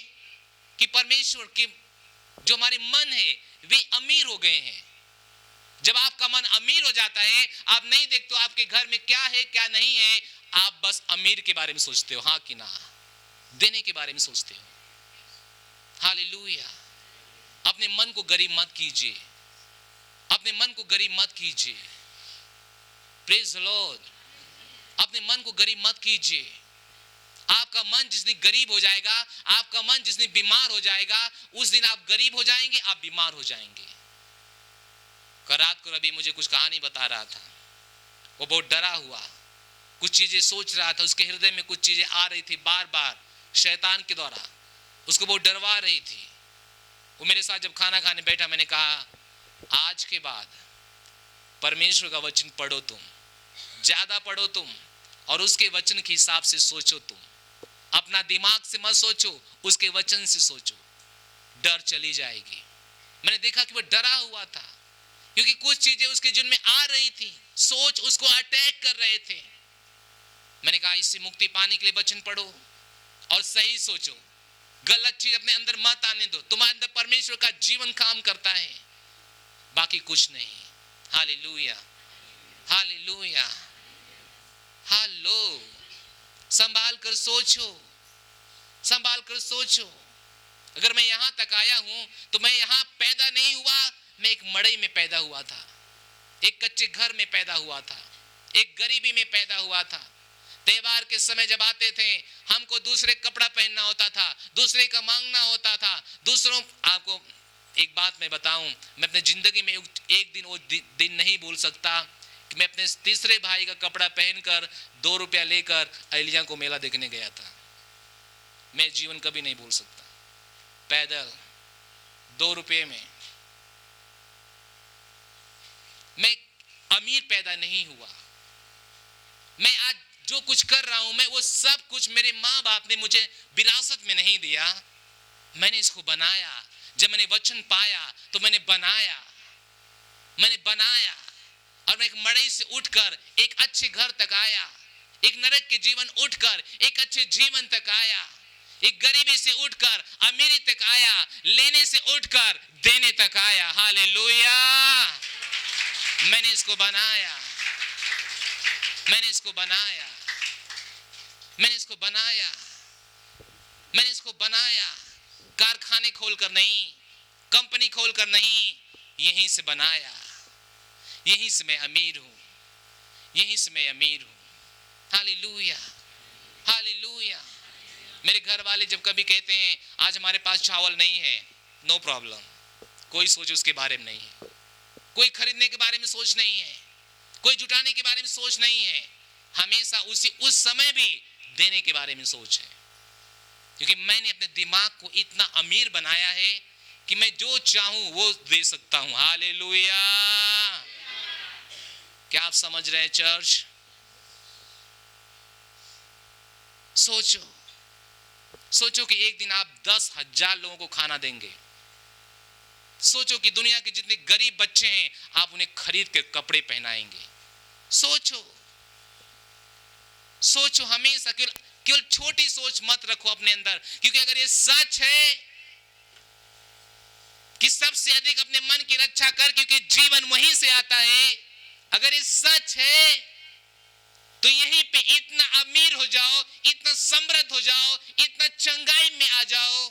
कि परमेश्वर के जो हमारे मन है वे अमीर हो गए हैं। जब आपका मन अमीर हो जाता है, आप नहीं देखते हो आपके घर में क्या है क्या नहीं है, आप बस अमीर के बारे में सोचते हो, हाँ कि ना, देने के बारे में सोचते हो। हालेलुया। अपने मन को गरीब मत कीजिए, अपने मन को गरीब मत कीजिए। Praise the Lord. अपने मन को गरीब मत कीजिए। आपका मन जिस दिन गरीब हो जाएगा, आपका मन जिस दिन बीमार हो जाएगा, उस दिन आप गरीब हो जाएंगे, आप बीमार हो जाएंगे। कल रात को रवि मुझे कुछ कहानी बता रहा था। वो बहुत डरा हुआ, कुछ चीजें सोच रहा था, उसके हृदय में कुछ चीजें आ रही थी बार बार शैतान के द्वारा, उसको बहुत डरवा रही थी। वो मेरे साथ जब खाना खाने बैठा, मैंने कहा आज के बाद परमेश्वर का वचन पढ़ो, तुम ज्यादा पढ़ो तुम, और उसके वचन के हिसाब से सोचो। तुम अपना दिमाग से मत सोचो, उसके वचन से सोचो, डर चली जाएगी। मैंने देखा कि वो डरा हुआ था क्योंकि कुछ चीजें उसके जिन में आ रही थी, सोच उसको अटैक कर रहे थे। मैंने कहा इससे मुक्ति पाने के लिए वचन पढ़ो और सही सोचो, गलत चीज अपने अंदर मत आने दो। तुम्हारे अंदर परमेश्वर का जीवन काम करता है, बाकी कुछ नहीं। हालेलुया, हालेलुया, हालो। संभाल कर सोचो, संभाल कर सोचो। अगर मैं यहां तक आया हूं तो मैं यहां पैदा नहीं हुआ, मैं एक मड़ई में पैदा हुआ था, एक कच्चे घर में पैदा हुआ था, एक गरीबी में पैदा हुआ था। त्योहार के समय जब आते थे, हमको दूसरे कपड़ा पहनना होता था, दूसरे का मांगना होता था, दूसरों। आपको एक बात मैं बताऊं, मैं अपने जिंदगी में एक दिन वो दिन नहीं भूल सकता कि मैं अपने तीसरे भाई का कपड़ा पहनकर 2 रुपया लेकर अलिया को मेला देखने गया था। मैं जीवन कभी नहीं भूल सकता। पैदल 2 रुपये में। मैं अमीर पैदा नहीं हुआ। मैं आज जो कुछ कर रहा हूं, मैं वो सब कुछ मेरे माँ बाप ने मुझे विरासत में नहीं दिया, मैंने इसको बनाया। जब मैंने वचन पाया तो मैंने बनाया, मैंने बनाया, और मैं एक मड़ई से उठकर एक अच्छे घर तक आया, एक नरक के जीवन उठकर एक अच्छे जीवन तक आया, एक गरीबी से उठकर अमीरी तक आया, लेने से उठकर देने तक आया। हालेलुया। मैंने इसको बनाया, मैंने इसको बनाया, मैंने इसको बनाया, मैंने इसको बनाया। कारखाने खोलकर नहीं, कंपनी खोलकर नहीं, यहीं से बनाया। यहीं से मैं अमीर हूं, यहीं से मैं अमीर हूं। Hallelujah, hallelujah. मेरे घर वाले जब कभी कहते हैं आज हमारे पास चावल नहीं है, नो प्रॉब्लम, कोई सोच उसके बारे में नहीं है, कोई खरीदने के बारे में सोच नहीं है, कोई जुटाने के बारे में सोच नहीं है। हमेशा उस समय भी देने के बारे में सोच है, क्योंकि मैंने अपने दिमाग को इतना अमीर बनाया है कि मैं जो चाहूं वो दे सकता हूं। हालेलुया। क्या आप समझ रहे हैं चर्च? सोचो, सोचो कि एक दिन आप 10,000 लोगों को खाना देंगे। सोचो कि दुनिया के जितने गरीब बच्चे हैं आप उन्हें खरीद के कपड़े पहनाएंगे। सोचो, सोचो। हमेशा केवल छोटी सोच मत रखो अपने अंदर, क्योंकि अगर ये सच है कि सबसे अधिक अपने मन की रक्षा कर, क्योंकि जीवन वहीं से आता है, अगर ये सच है तो यहीं पे इतना अमीर हो जाओ, इतना समृद्ध हो जाओ, इतना चंगाई में आ जाओ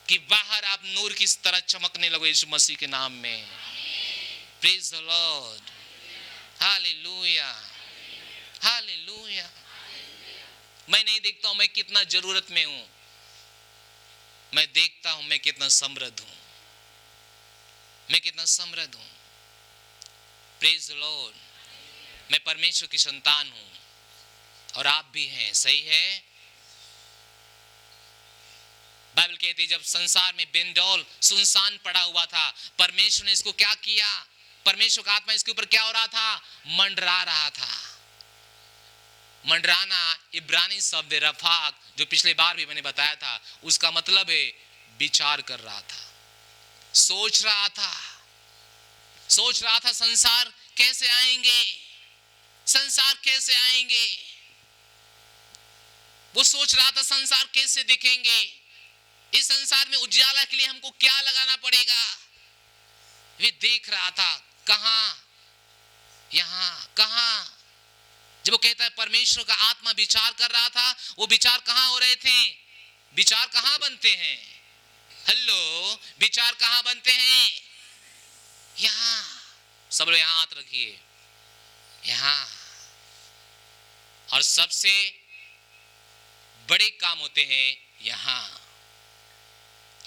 कि बाहर आप नूर की तरह चमकने लगो यीशु मसीह के नाम में। Praise the Lord, hallelujah, hallelujah. मैं नहीं देखता हूं मैं कितना जरूरत में हूं, मैं देखता हूं मैं कितना समृद्ध हूं, मैं कितना समृद्ध हूं। Praise the Lord. मैं परमेश्वर की संतान हूं और आप भी हैं, सही है? बाइबल कहती है जब संसार में बेंडौल सुनसान पड़ा हुआ था, परमेश्वर ने इसको क्या किया? परमेश्वर का आत्मा इसके ऊपर क्या हो रहा था? मंडरा रहा था। मंडराना इब्रानी शब्द रफाक, जो पिछले बार भी मैंने बताया था, उसका मतलब है विचार कर रहा था, सोच रहा था, सोच रहा था संसार कैसे आएंगे, संसार कैसे आएंगे। वो सोच रहा था संसार कैसे दिखेंगे, इस संसार में उजाला के लिए हमको क्या लगाना पड़ेगा। वे देख रहा था कहां, यहां, कहां। जब वो कहता है परमेश्वर का आत्मा विचार कर रहा था, वो विचार कहां हो रहे थे? विचार कहां बनते हैं? हेलो, विचार कहाँ बनते हैं? यहाँ। सब लोग यहाँ हाथ रखिए, यहाँ। और सबसे बड़े काम होते हैं यहाँ।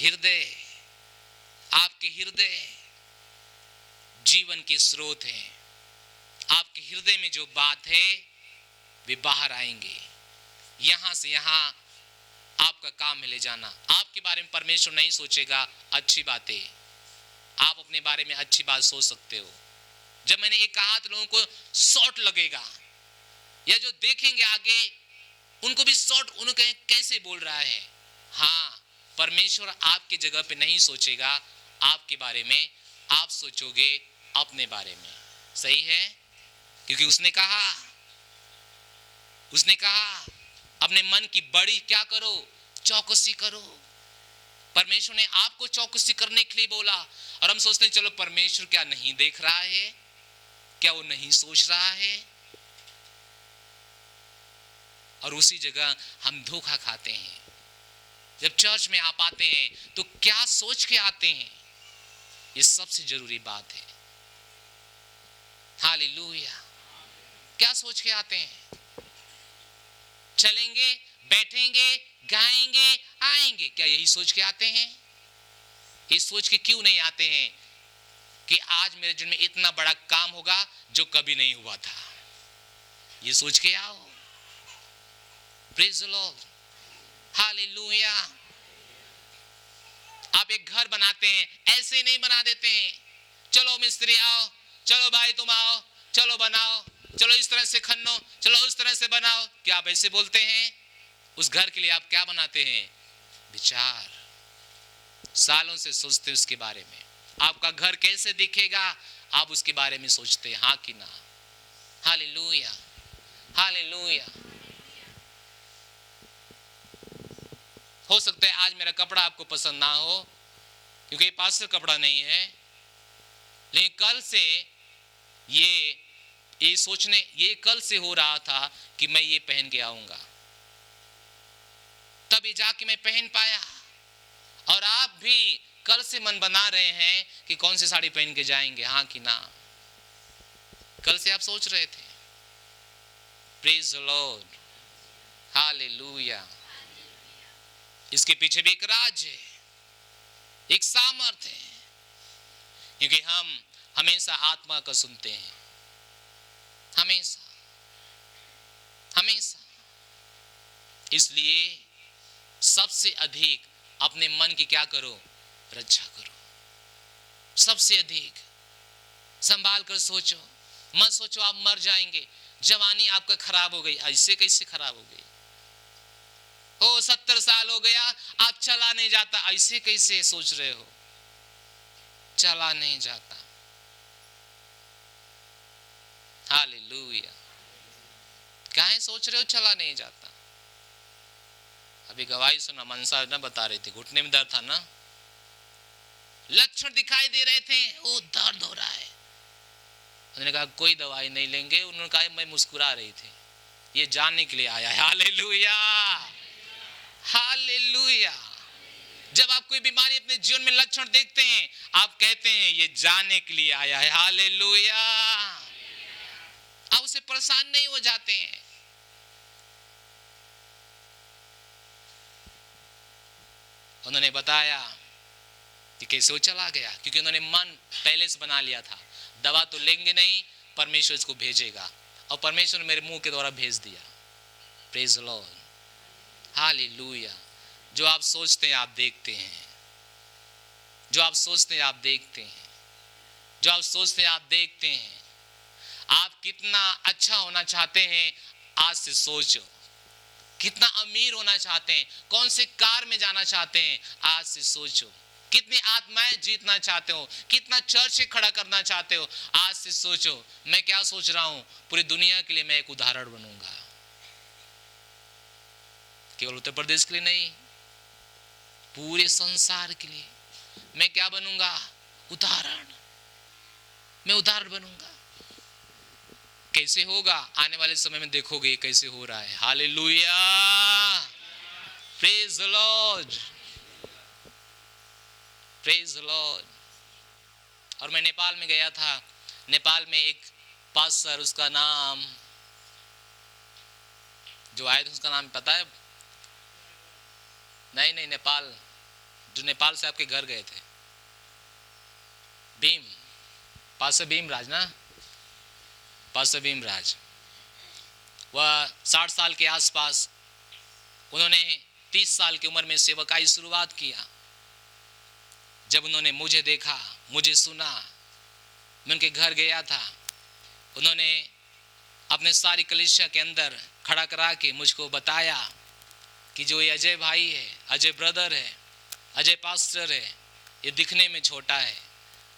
हृदय, आपके हृदय जीवन के स्रोत हैं। आपके हृदय में जो बात है वे बाहर आएंगे। यहां से यहां आपका काम है ले जाना। आपके बारे में परमेश्वर नहीं सोचेगा अच्छी बातें, आप अपने बारे में अच्छी बात सोच सकते हो। जब मैंने ये कहा तो लोगों को शॉर्ट लगेगा, या जो देखेंगे आगे उनको भी शॉर्ट, उन्हें कैसे बोल रहा है। हाँ, परमेश्वर आपके जगह पे नहीं सोचेगा आपके बारे में, आप सोचोगे अपने बारे में। सही है? क्योंकि उसने कहा अपने मन की बड़ी क्या करो, चौकसी करो। परमेश्वर ने आपको चौकसी करने के लिए बोला, और हम सोचते हैं चलो परमेश्वर क्या नहीं देख रहा है, क्या वो नहीं सोच रहा है? और उसी जगह हम धोखा खाते हैं। जब चर्च में आप आते हैं तो क्या सोच के आते हैं, ये सबसे जरूरी बात है। हालेलुया। क्या सोच के आते हैं? चलेंगे, बैठेंगे, गाएंगे, आएंगे, क्या यही सोच के आते हैं? ये सोच के क्यों नहीं आते हैं कि आज मेरे जीवन में इतना बड़ा काम होगा जो कभी नहीं हुआ था? ये सोच के आओ। Praise the Lord, hallelujah. आप एक घर बनाते हैं, ऐसे नहीं बना देते हैं चलो मिस्त्री आओ, चलो भाई तुम आओ, चलो बनाओ, चलो इस तरह से खन्नो, चलो उस तरह से बनाओ। क्या आप ऐसे बोलते हैं? उस घर के लिए आप क्या बनाते हैं? विचार। सालों से सोचते उसके बारे में, आपका घर कैसे दिखेगा आप उसके बारे में सोचते हैं, हाँ कि ना? Hallelujah, hallelujah. हो सकता है आज मेरा कपड़ा आपको पसंद ना हो, क्योंकि ये पास्टर कपड़ा नहीं है, लेकिन कल से ये कल से हो रहा था कि मैं ये पहन के आऊंगा, तब ये जाके मैं पहन पाया। और आप भी कल से मन बना रहे हैं कि कौन सी साड़ी पहन के जाएंगे, हाँ कि ना? कल से आप सोच रहे थे। Praise the Lord, hallelujah. इसके पीछे भी एक राज है, एक सामर्थ है, क्योंकि हम हमेशा आत्मा का सुनते हैं, हमेशा हमेशा। इसलिए सबसे अधिक अपने मन की क्या करो, रक्षा करो। सबसे अधिक संभाल कर सोचो, मत सोचो आप मर जाएंगे, जवानी आपका खराब हो गई। ऐसे कैसे खराब हो गई? ओ 70 साल हो गया आप चला नहीं जाता, ऐसे कैसे सोच रहे हो? चला नहीं जाता। हालेलुया। काहे सोच रहे हो चला नहीं जाता? अभी गवाही सुना, मनसा ना बता रही थी, घुटने में दर्द था ना, लक्षण दिखाई दे रहे थे, ओ दर्द हो रहा है। उन्होंने कहा कोई दवाई नहीं लेंगे। उन्होंने कहा मैं मुस्कुरा रही थी, ये जानने के लिए आया है। Hallelujah, hallelujah. जब आप कोई बीमारी अपने जीवन में लक्षण देखते हैं, आप कहते हैं ये जानने के लिए आया है। हालेलुया। आप उससे परेशान नहीं हो जाते हैं। उन्होंने बताया कि कैसे वो चला गया, क्योंकि उन्होंने मन पहले से बना लिया था, दवा तो लेंगे नहीं, परमेश्वर इसको भेजेगा। और परमेश्वर ने मेरे मुंह के द्वारा भेज दिया। Praise the Lord, hallelujah. जो आप सोचते हैं आप देखते हैं, जो आप सोचते हैं आप देखते हैं, जो आप सोचते हैं आप देखते हैं। आप कितना अच्छा होना चाहते हैं आज से सोचो। कितना अमीर होना चाहते हैं, कौन से कार में जाना चाहते हैं आज से सोचो। कितनी आत्माएं जीतना चाहते हो, कितना चर्च खड़ा करना चाहते हो आज से सोचो। मैं क्या सोच रहा हूं, पूरी दुनिया के लिए मैं एक उदाहरण बनूंगा, केवल उत्तर प्रदेश के लिए नहीं, पूरे संसार के लिए। मैं क्या बनूंगा, उदाहरण। मैं उदाहरण बनूंगा। कैसे होगा, आने वाले समय में देखोगे कैसे हो रहा है। Hallelujah, praise the Lord. Praise Lord. और मैं नेपाल में गया था, नेपाल में एक पास्टर, उसका नाम जो आए थे उसका नाम पता है? नहीं, नेपाल, जो नेपाल से आपके घर गए थे, भीम, पास्टर भीमराज ना, पास्टर भीमराज। वह 60 साल के आसपास, उन्होंने 30 साल की उम्र में सेवकाई शुरुआत किया। जब उन्होंने मुझे देखा, मुझे सुना, मैं उनके घर गया था, उन्होंने अपने सारी कलीसिया के अंदर खड़ा करा के मुझको बताया कि जो ये अजय भाई है, अजय ब्रदर है, अजय पास्टर है, ये दिखने में छोटा है।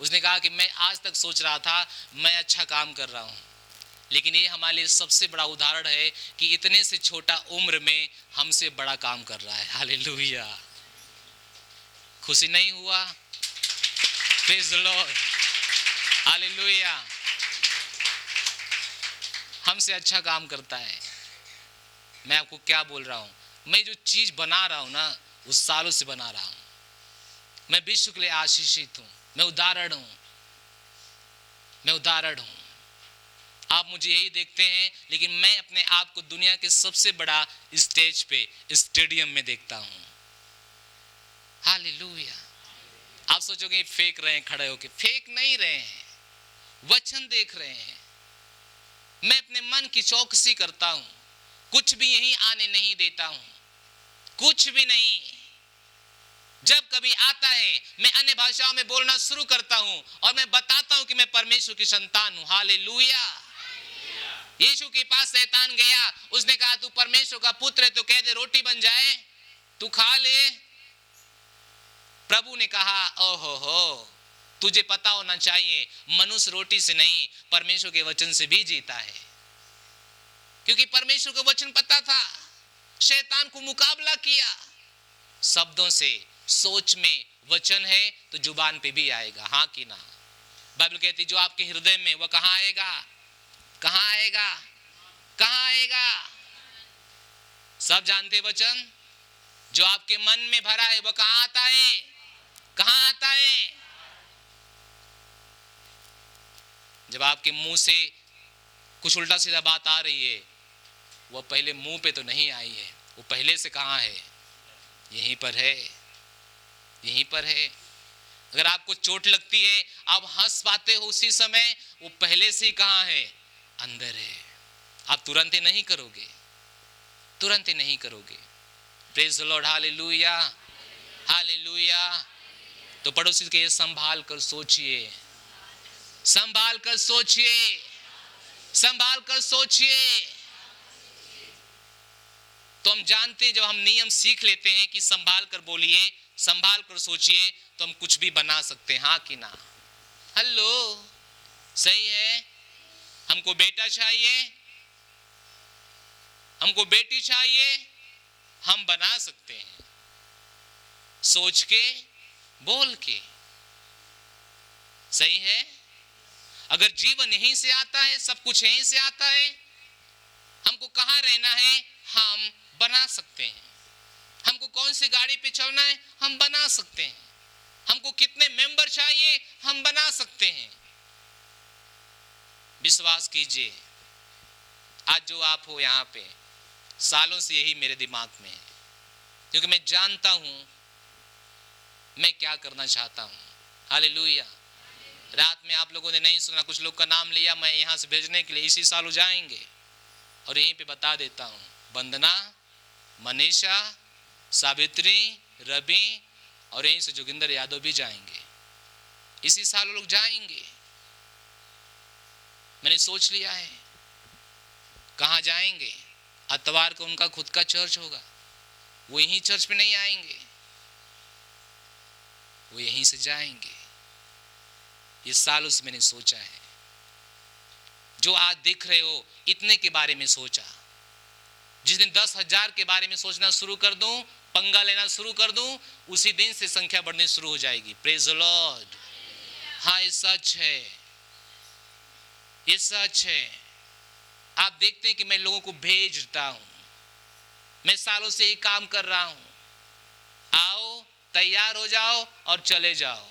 उसने कहा कि मैं आज तक सोच रहा था मैं अच्छा काम कर रहा हूँ, लेकिन ये हमारे लिए सबसे बड़ा उदाहरण है कि इतने से छोटा उम्र में हमसे बड़ा काम कर रहा है। हालेलुया। खुशी नहीं हुआ? Praise the Lord, hallelujah. हमसे अच्छा काम करता है। मैं आपको क्या बोल रहा हूँ, मैं जो चीज बना रहा हूँ ना, उस सालों से बना रहा हूँ। मैं विश्व के लिए आशीषित हूँ, मैं उदाहरण हूँ, मैं उदाहरण हूँ। आप मुझे यही देखते हैं, लेकिन मैं अपने आप को दुनिया के सबसे बड़ा स्टेज पे, स्टेडियम में देखता हूँ। हालेलुया। आप सोचोगे फेंक रहे हैं खड़े होके, फेंक नहीं रहे हैं, वचन देख रहे हैं। मैं अपने मन की चौकसी करता हूँ, कुछ भी यहीं आने नहीं देता हूँ, कुछ भी नहीं। जब कभी आता है मैं अन्य भाषाओं में बोलना शुरू करता हूँ और मैं बताता हूँ कि मैं परमेश्वर की संतान हूँ। हालेलुया। यीशु के पास शैतान गया, उसने कहा तू परमेश्वर का पुत्र है तो कह दे रोटी बन जाए, तू खा ले। प्रभु ने कहा ओहो हो, तुझे पता होना चाहिए मनुष्य रोटी से नहीं परमेश्वर के वचन से भी जीता है। क्योंकि परमेश्वर का वचन पता था। शैतान को मुकाबला किया शब्दों से। सोच में वचन है तो जुबान पे भी आएगा, हाँ कि ना? बाइबल कहती जो आपके हृदय में वह कहाँ आएगा, कहाँ आएगा, कहाँ आएगा? सब जानते वचन जो आपके मन में भरा है वह कहाँ आता है, कहाँ आता है? जब आपके मुंह से कुछ उल्टा सीधा बात आ रही है, वह पहले मुंह पे तो नहीं आई है, वो पहले से कहाँ है? यहीं पर है, यहीं पर है। अगर आपको चोट लगती है, आप हंस पाते हो उसी समय, वो पहले से ही कहाँ है? अंदर है। आप तुरंत ही नहीं करोगे, तुरंत ही नहीं करोगे। Praise the Lord, hallelujah, hallelujah. तो पड़ोसी के संभाल कर सोचिए, संभाल कर सोचिए, संभाल कर सोचिए। तो हम जानते हैं जब हम नियम सीख लेते हैं कि संभाल कर बोलिए, संभाल कर सोचिए, तो हम कुछ भी बना सकते हैं, हाँ कि ना? हेलो, सही है। हमको बेटा चाहिए, हमको बेटी चाहिए, हम बना सकते हैं, सोच के, बोल के। सही है। अगर जीवन यहीं से आता है, सब कुछ यहीं से आता है, हमको कहाँ रहना है, हम बना सकते हैं। हमको कौन सी गाड़ी पे चलना है, हम बना सकते हैं। हमको कितने मेंबर चाहिए, हम बना सकते हैं। विश्वास कीजिए, आज जो आप हो यहाँ पे, सालों से यही मेरे दिमाग में है, क्योंकि मैं जानता हूं मैं क्या करना चाहता हूं। हालेलुया। रात में आप लोगों ने नहीं सुना, कुछ लोग का नाम लिया मैं यहाँ से भेजने के लिए, इसी साल हो जाएंगे। और यहीं पे बता देता हूँ, वंदना, मनीषा, सावित्री, रवि और यहीं से जोगिंदर यादव भी जाएंगे, इसी साल लोग जाएंगे। मैंने सोच लिया है कहाँ जाएंगे। अतवार को उनका खुद का चर्च होगा, वो यहीं चर्च पे नहीं आएंगे, वो यहीं से जाएंगे। ये सालों से मैंने सोचा है। जो आज देख रहे हो, इतने के बारे में सोचा। जिस दिन 10,000 के बारे में सोचना शुरू कर दूं, पंगा लेना शुरू कर दूं, उसी दिन से संख्या बढ़नी शुरू हो जाएगी। Praise the Lord. हाँ, ये सच है, ये सच है। आप देखते हैं कि मैं लोगों को भेजता हूं, मैं सालों से ही काम कर रहा हूं। आओ तैयार हो जाओ और चले जाओ।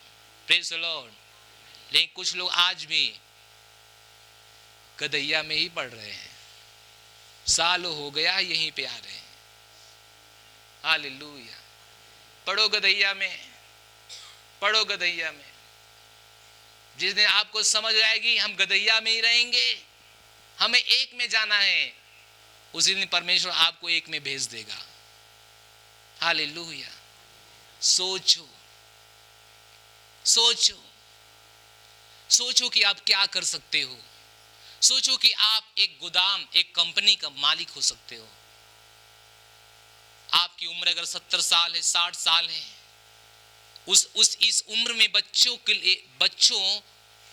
Praise the Lord. लेकिन कुछ लोग आज भी गदैया में ही पड़ रहे हैं, सालों हो गया यहीं पे आ रहे हैं। हालेलुया। पढ़ो गदैया में, पढ़ो गदैया में। जिस दिन आपको समझ आएगी हम गदैया में ही रहेंगे, हमें एक में जाना है, उसी दिन परमेश्वर आपको एक में भेज देगा। हालेलुया। सोचो, सोचो, सोचो कि आप क्या कर सकते हो। सोचो कि आप एक गोदाम, एक कंपनी का मालिक हो सकते हो। आपकी उम्र अगर 70 साल है, 60 साल है, इस उम्र में बच्चों के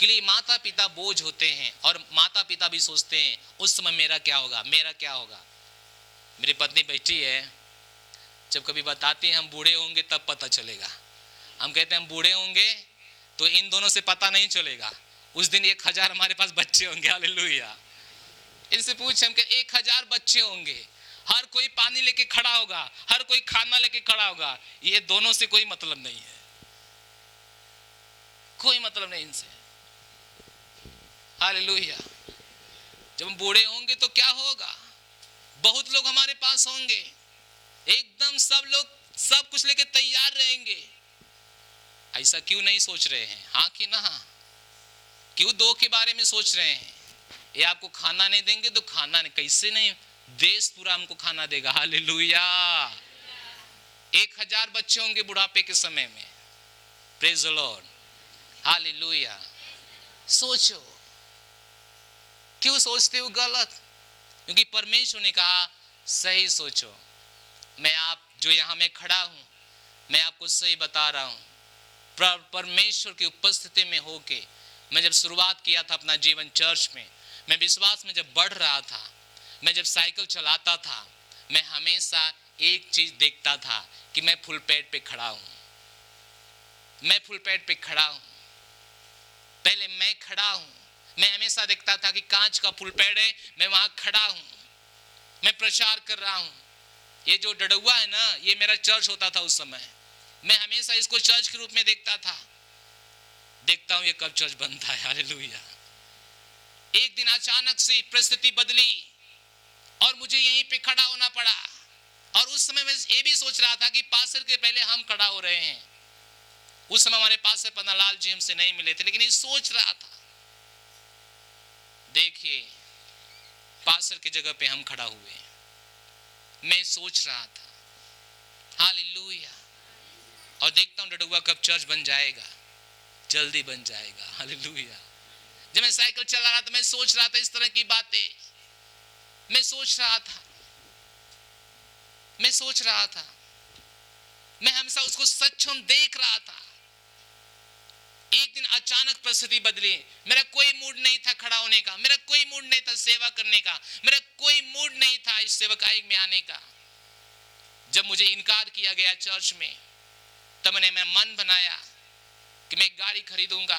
लिए माता पिता बोझ होते हैं, और माता पिता भी सोचते हैं उस समय मेरा क्या होगा, मेरा क्या होगा। मेरी पत्नी बैठी है, जब कभी बताती हैं हम बूढ़े होंगे तब पता चलेगा। हम कहते हैं हम बूढ़े होंगे तो इन दोनों से पता नहीं चलेगा, उस दिन 1000 हमारे पास बच्चे होंगे। हालेलुया। इनसे पूछ, हम के 1000 बच्चे होंगे, हर कोई पानी लेके खड़ा होगा, हर कोई खाना लेके खड़ा होगा, ये दोनों से कोई मतलब नहीं है, कोई मतलब नहीं इनसे। हालेलुया। जब हम बूढ़े होंगे तो क्या होगा, बहुत लोग हमारे पास होंगे, एकदम सब लोग सब कुछ लेके तैयार रहेंगे। ऐसा क्यों नहीं सोच रहे हैं, हाँ कि ना? क्यों दो के बारे में सोच रहे हैं? ये आपको खाना नहीं देंगे तो खाना नहीं, कैसे नहीं, देश पूरा हमको खाना देगा। हालेलुया। 1000 बच्चे होंगे बुढ़ापे के समय में। Praise the Lord. हालेलुया। सोचो, क्यों सोचते हो गलत? क्योंकि परमेश्वर ने कहा सही सोचो। मैं आप जो यहाँ में खड़ा हूँ, मैं आपको सही बता रहा हूँ, परमेश्वर की उपस्थिति में होके मैं जब शुरुआत किया था अपना जीवन चर्च में, मैं विश्वास में जब बढ़ रहा था, मैं जब साइकिल चलाता था, मैं हमेशा एक चीज देखता था कि मैं फुल पैड पे खड़ा हूँ, मैं फुल पैड पे खड़ा हूँ। पहले मैं खड़ा हूँ, मैं हमेशा देखता था कि कांच का फुल पैड है, मैं वहां खड़ा हूँ, मैं प्रचार कर रहा हूँ। ये जो डडुआ है ना, ये मेरा चर्च होता था उस समय, मैं हमेशा इसको चर्च के रूप में देखता था। देखता हूँ ये कब चर्च बनता है। हालेलुया। एक दिन अचानक से परिस्थिति बदली और मुझे यहीं पे खड़ा होना पड़ा, और उस समय मैं ये भी सोच रहा था कि पास्टर के पहले हम खड़ा हो रहे हैं। उस समय हमारे पास पन्नालाल जी हमसे नहीं मिले थे, लेकिन ये सोच रहा था, देखिए पास्टर की जगह पे हम खड़ा हुए, मैं सोच रहा था। हालेलुया। और देखता हूँ डडुआ कब चर्च बन जाएगा, जल्दी बन जाएगा। हालेलुया। जब मैं साइकिल चला रहा था, मैं सोच रहा था इस तरह की बातें, मैं सोच रहा था, मैं सोच रहा था, मैं हमेशा उसको सचम देख रहा था। एक दिन अचानक परिस्थिति बदली, मेरा कोई मूड नहीं था खड़ा होने का, मेरा कोई मूड नहीं था सेवा करने का, मेरा कोई मूड नहीं था इस सेवकाई में आने का। जब मुझे इनकार किया गया चर्च में, तब मैंने मन बनाया कि मैं एक गाड़ी खरीदूंगा,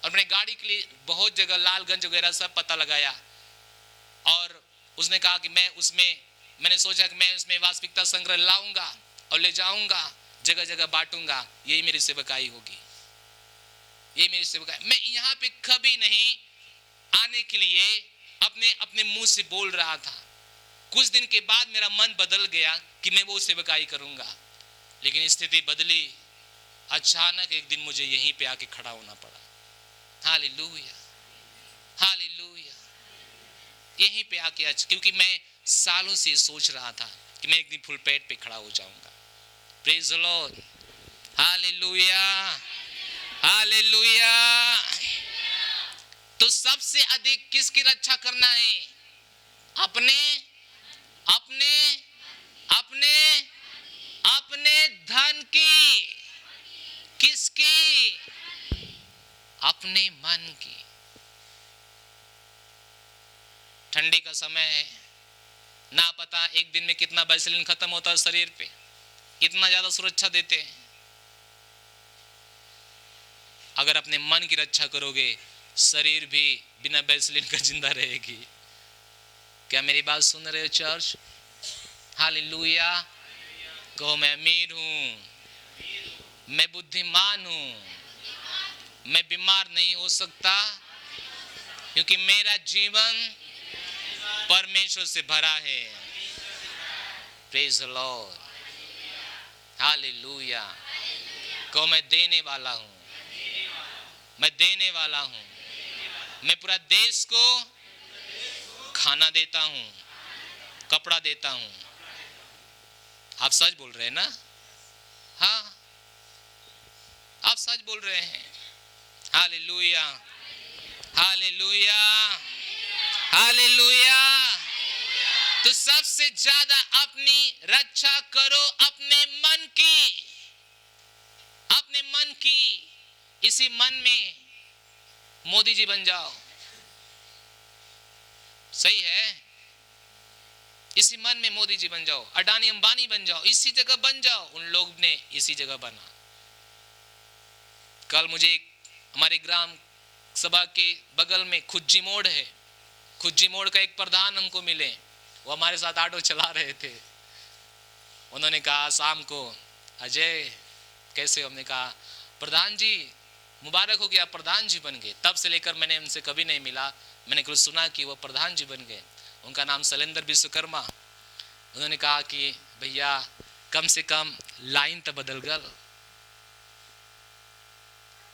और मैंने गाड़ी के लिए बहुत जगह लालगंज वगैरह सब पता लगाया, और उसने कहा कि मैंने सोचा कि मैं उसमें वास्तविकता संग्रह लाऊंगा और ले जाऊंगा, जगह जगह बांटूंगा, यही मेरी सेवकाई होगी, ये मेरी सेवकाई। मैं यहाँ पे कभी नहीं आने के लिए अपने मुंह से बोल रहा था। कुछ दिन के बाद मेरा मन बदल गया कि मैं वो सेवकाई करूंगा, लेकिन स्थिति बदली। अचानक एक दिन मुझे यहीं पे आके खड़ा होना पड़ा। Hallelujah, hallelujah. यहीं पे आके आज, क्योंकि मैं सालों से सोच रहा था कि मैं एक दिन फुल पेट पे खड़ा हो जाऊंगा। Praise the Lord. Hallelujah, hallelujah. तो सबसे अधिक किसकी रक्षा करना है? अपने अपने अपने अपने धन की। किसकी? अपने मन की। ठंडी का समय है, ना पता एक दिन में कितना वैसलीन खत्म होता है शरीर पे, इतना ज्यादा सुरक्षा देते हैं। अगर अपने मन की रक्षा करोगे, शरीर भी बिना वैसलीन का जिंदा रहेगी। क्या मेरी बात सुन रहे हो चर्च? हालेलुया। कहो मैं अमीर हूं, मैं बुद्धिमान हूं, मैं बीमार नहीं हो सकता, क्योंकि मेरा जीवन परमेश्वर से भरा है। Praise the Lord, hallelujah. कहो मैं देने वाला हूं, मैं देने वाला हूं, मैं पूरा देश को खाना देता हूं, कपड़ा देता हूं। आप सच बोल रहे हैं ना? हाँ, आप सच बोल रहे हैं। Hallelujah, hallelujah, hallelujah. तो सबसे ज्यादा अपनी रक्षा करो अपने मन की, अपने मन की। इसी मन में मोदी जी बन जाओ, सही है? इसी मन में मोदी जी बन जाओ, अडानी अंबानी बन जाओ, इसी जगह बन जाओ। उन लोग ने इसी जगह बना। कल मुझे हमारे ग्राम सभा के बगल में खुज्जी मोड़ है, खुज्जी मोड़ का एक प्रधान हमको मिले। वो हमारे साथ ऑटो चला रहे थे। उन्होंने कहा शाम को, अजय कैसे हो? हमने कहा प्रधान जी मुबारक हो कि आप प्रधान जी बन गए। तब से लेकर मैंने उनसे कभी नहीं मिला, मैंने कुछ सुना कि वो प्रधान जी बन गए। उनका नाम शैलेंद्र विश्वकर्मा। उन्होंने कहा कि भैया कम से कम लाइन तो बदल गल,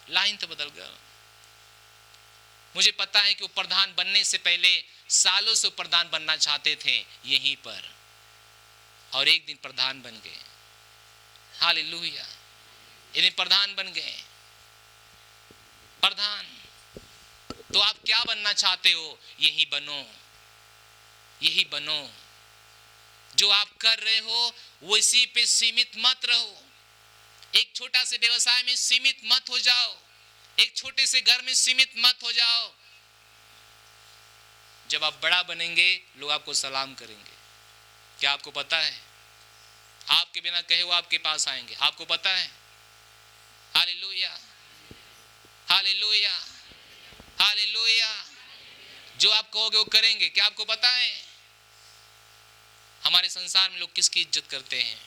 लाइन तो बदल गल। मुझे पता है कि वो प्रधान बनने से पहले सालों से प्रधान बनना चाहते थे यहीं पर, और एक दिन प्रधान बन गए। हालेलुया, इन्हें प्रधान बन गए। प्रधान, तो आप क्या बनना चाहते हो? यही बनो, यही बनो। जो आप कर रहे हो वो इसी पे सीमित मत रहो। एक छोटा से व्यवसाय में सीमित मत हो जाओ, एक छोटे से घर में सीमित मत हो जाओ। जब आप बड़ा बनेंगे लोग आपको सलाम करेंगे। क्या आपको पता है? आपके बिना कहे वो आपके पास आएंगे, आपको पता है? Hallelujah, hallelujah, hallelujah. जो आप कहोगे वो करेंगे। क्या आपको पता है हमारे संसार में लोग किसकी इज्जत करते हैं?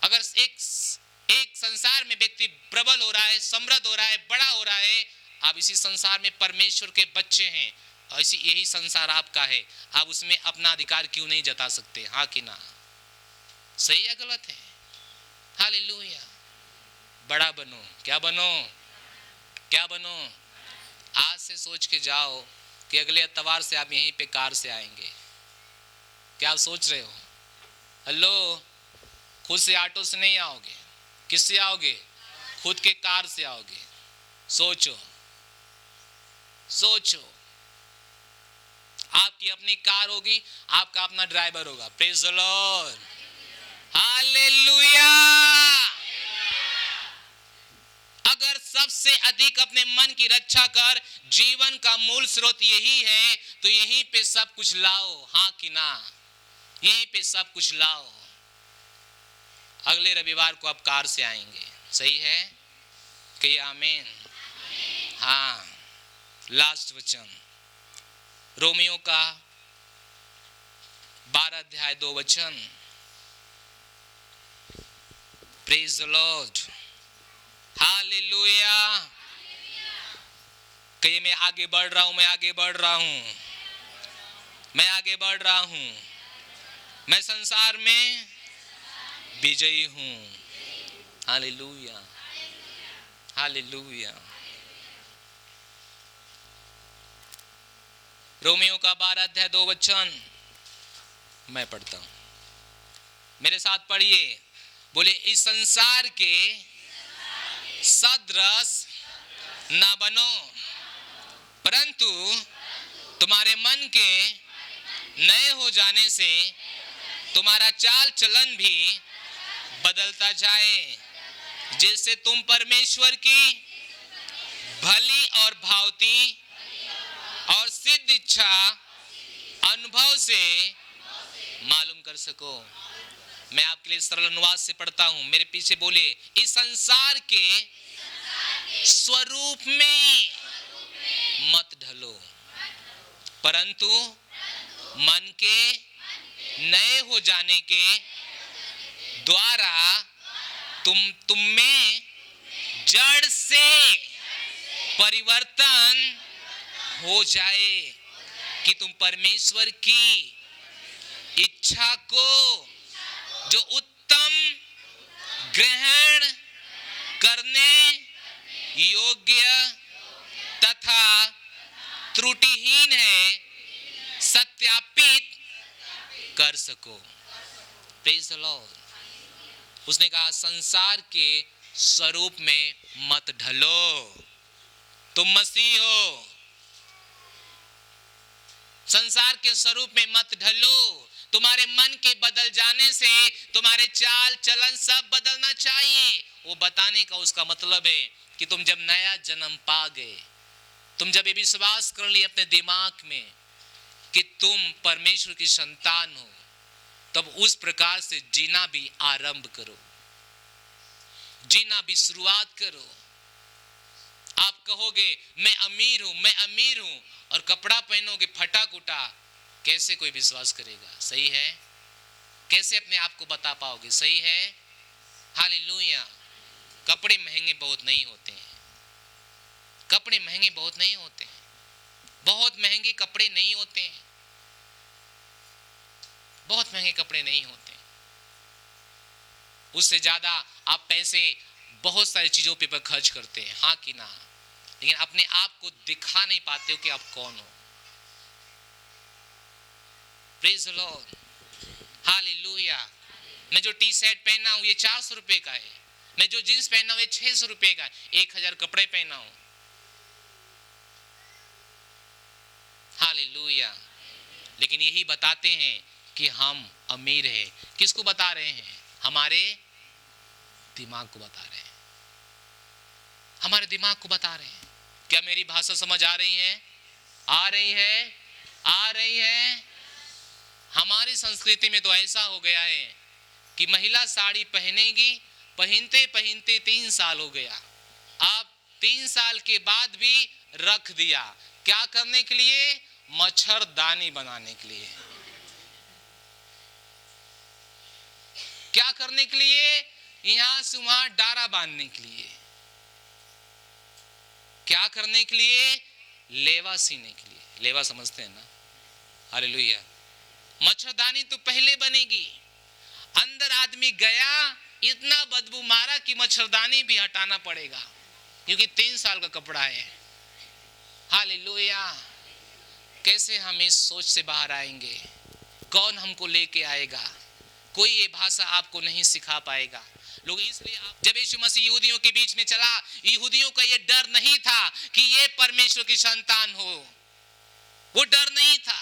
अगर एक संसार में व्यक्ति प्रबल हो रहा है, समृद्ध हो रहा है, बड़ा हो रहा है, आप इसी संसार में परमेश्वर के बच्चे हैं और यही संसार आपका है। आप उसमें अपना अधिकार क्यों नहीं जता सकते? हाँ कि ना? सही है गलत है? हालेलुया। बड़ा बनो। क्या बनो? क्या बनो? आज से सोच के जाओ कि अगले इतवार से आप यहीं पे कार से आएंगे। क्या आप सोच रहे हो? हेलो, खुद से ऑटो से नहीं आओगे। किससे आओगे? खुद के कार से आओगे। सोचो, सोचो। आपकी अपनी कार होगी, आपका अपना ड्राइवर होगा। Praise the Lord, hallelujah. अगर सबसे अधिक अपने मन की रक्षा कर जीवन का मूल स्रोत यही है, तो यहीं पे सब कुछ लाओ। हाँ कि ना? यहीं पे सब कुछ लाओ। अगले रविवार को आप कार से आएंगे, सही है? कहिए आमीन। हाँ, लास्ट वचन रोमियो का 12 अध्याय 2 वचन। Praise the Lord, hallelujah. कहिए मैं आगे बढ़ रहा हूं, मैं आगे बढ़ रहा हूं, मैं आगे बढ़ रहा हूं। मैं संसार में विजयी हूं। Hallelujah, hallelujah. रोमियो का 12 अध्याय 2 वचन मैं पढ़ता हूं, मेरे साथ पढ़िए। बोले इस संसार के सदृश ना बनो, परंतु तुम्हारे मन के नए हो जाने से तुम्हारा चाल चलन भी बदलता जाए, जिससे तुम परमेश्वर की भली और भावती और सिद्ध इच्छा अनुभव से मालूम कर सको। मैं आपके लिए सरल अनुवाद से पढ़ता हूं, मेरे पीछे बोलिए। इस संसार के स्वरूप में मत ढलो, परंतु मन के नए हो जाने के द्वारा तुम में जड़ से परिवर्तन हो जाए कि तुम परमेश्वर की इच्छा को जो उत्तम, ग्रहण करने योग्य तथा त्रुटिहीन है सत्यापित कर सको। Praise the Lord. उसने कहा संसार के स्वरूप में मत ढलो, तुम मसीह हो। संसार के स्वरूप में मत ढलो। तुम्हारे मन के बदल जाने से तुम्हारे चाल चलन सब बदलना चाहिए। वो बताने का उसका मतलब है कि तुम जब नया जन्म पा गए, तुम जब ये विश्वास कर लिए अपने दिमाग में कि तुम परमेश्वर की संतान हो, तब उस प्रकार से जीना भी आरंभ करो, जीना भी शुरुआत करो। आप कहोगे मैं अमीर हूं, मैं अमीर हूं, और कपड़ा पहनोगे फटा कुटा, कैसे कोई विश्वास करेगा? सही है? कैसे अपने आप को बता पाओगे? सही है? हालेलुया। कपड़े महंगे बहुत नहीं होते हैं, कपड़े महंगे बहुत नहीं होते हैं, बहुत महंगे कपड़े नहीं होते हैं, बहुत महंगे कपड़े नहीं होते। उससे ज्यादा आप पैसे बहुत सारी चीजों पे खर्च करते हैं, हाँ कि ना? लेकिन अपने आप को दिखा नहीं पाते हो कि आप कौन हो। Praise the Lord, hallelujah. मैं जो टी शर्ट पहना हूं ये 400 रुपए का है, मैं जो जींस पहना हूं ये 600 रुपए का है, 1000 कपड़े पहना हूं। हालेलुया। लेकिन यही बताते हैं कि हम अमीर हैं। किसको बता रहे हैं? हमारे दिमाग को बता रहे हैं, हमारे दिमाग को बता रहे हैं। क्या मेरी भाषा समझ आ रही है? आ रही है? आ रही है? हमारी संस्कृति में तो ऐसा हो गया है कि महिला साड़ी पहनेगी, पहनते पहनते 3 साल हो गया, अब 3 साल के बाद भी रख दिया। क्या करने के लिए? मच्छरदानी बनाने के लिए। क्या करने के लिए? यहां से वहां डारा बांधने के लिए। क्या करने के लिए? लेवा सीने के लिए। लेवा समझते हैं ना? हालेलुया। मच्छरदानी तो पहले बनेगी, अंदर आदमी गया, इतना बदबू मारा कि मच्छरदानी भी हटाना पड़ेगा, क्योंकि 3 साल का कपड़ा है। हालेलुया। कैसे हम इस सोच से बाहर आएंगे? कौन हमको लेके आएगा? कोई ये भाषा आपको नहीं सिखा पाएगा। लोग इसलिए जब यीशु मसीह यहूदियों के बीच में चला, यहूदियों का ये डर नहीं था कि ये परमेश्वर की संतान हो, वो डर नहीं था।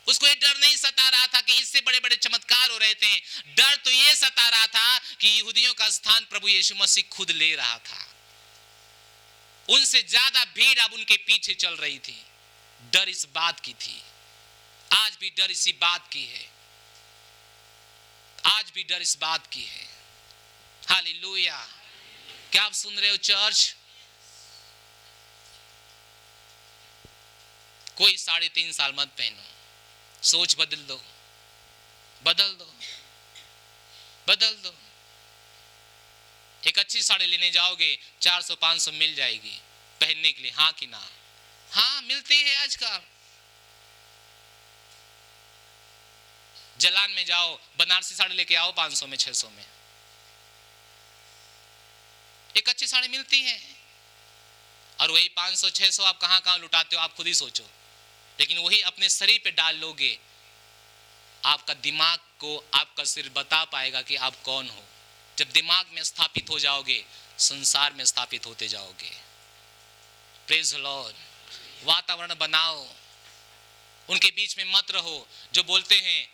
उसको ये डर नहीं सता रहा था कि इससे बड़े बड़े चमत्कार हो रहे थे। डर तो ये सता रहा था कि यहूदियों का स्थान प्रभु यीशु मसीह खुद ले रहा था। उनसे ज्यादा भीड़ अब उनके पीछे चल रही थी। डर इस बात की थी, आज भी डर इसी बात की है, आज भी डर इस बात की है। हालेलुया। क्या आप सुन रहे हो चर्च? कोई 3.5 साल मत पहनो, सोच बदल दो, बदल दो, बदल दो। एक अच्छी साड़ी लेने जाओगे 400-500 मिल जाएगी पहनने के लिए, हाँ कि ना? हाँ मिलती है आजकल। जलान में जाओ, बनारसी साड़ी लेके आओ 500 में 600 में एक अच्छी साड़ी मिलती है। और वही 500-600 आप कहां कहां लुटाते हो आप खुद ही सोचो। लेकिन वही अपने शरीर पे डाल लोगे, आपका दिमाग को आपका सिर बता पाएगा कि आप कौन हो। जब दिमाग में स्थापित हो जाओगे, संसार में स्थापित होते जाओगे। Praise the Lord. वातावरण बनाओ, उनके बीच में मत रहो जो बोलते हैं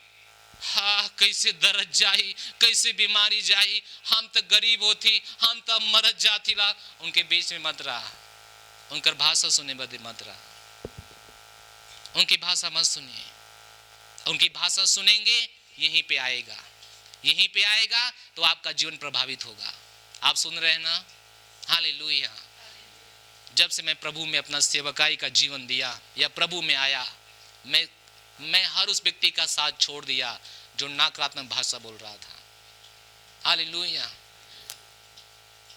हाँ कैसे दर्द जाई, कैसे बीमारी जाई, हम तो गरीब होती, हम तो मरद जाती ला। उनके बीच में मत रहा, उनकर भाषा सुने बदे मत रहा, उनकी भाषा मत सुनिए। उनकी भाषा सुनेंगे यहीं पे आएगा, यहीं पे आएगा तो आपका जीवन प्रभावित होगा। आप सुन रहे हैं ना? हालेलुया। जब से मैं प्रभु में अपना सेवकाई का जीवन दिया या प्रभु में आया, मैं हर उस व्यक्ति का साथ छोड़ दिया जो नकारात्मक भाषा बोल रहा था। हालेलुया।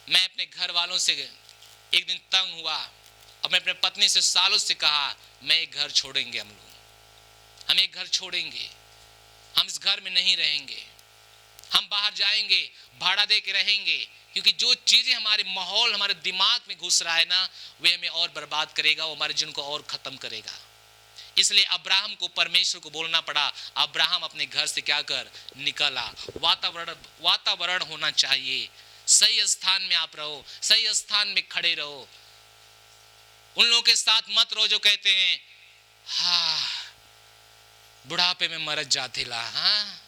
मैं अपने घर वालों से एक दिन तंग हुआ और मैं अपने पत्नी से सालों से कहा, मैं एक घर छोड़ेंगे, हम एक घर छोड़ेंगे, हम इस घर में नहीं रहेंगे, हम बाहर जाएंगे, भाड़ा दे के रहेंगे, क्योंकि जो चीजें हमारे माहौल हमारे दिमाग में घुस रहा है ना, वे हमें और बर्बाद करेगा, वो हमारे जीवन को और खत्म करेगा। इसलिए अब्राहम को परमेश्वर को बोलना पड़ा, अब्राहम अपने घर से क्या कर निकला। वातावरण होना चाहिए, सही स्थान में आप रहो, सही स्थान में खड़े रहो। उन लोगों के साथ मत रहो जो कहते हैं हाँ बुढ़ापे में मरत जाते ला, हाँ,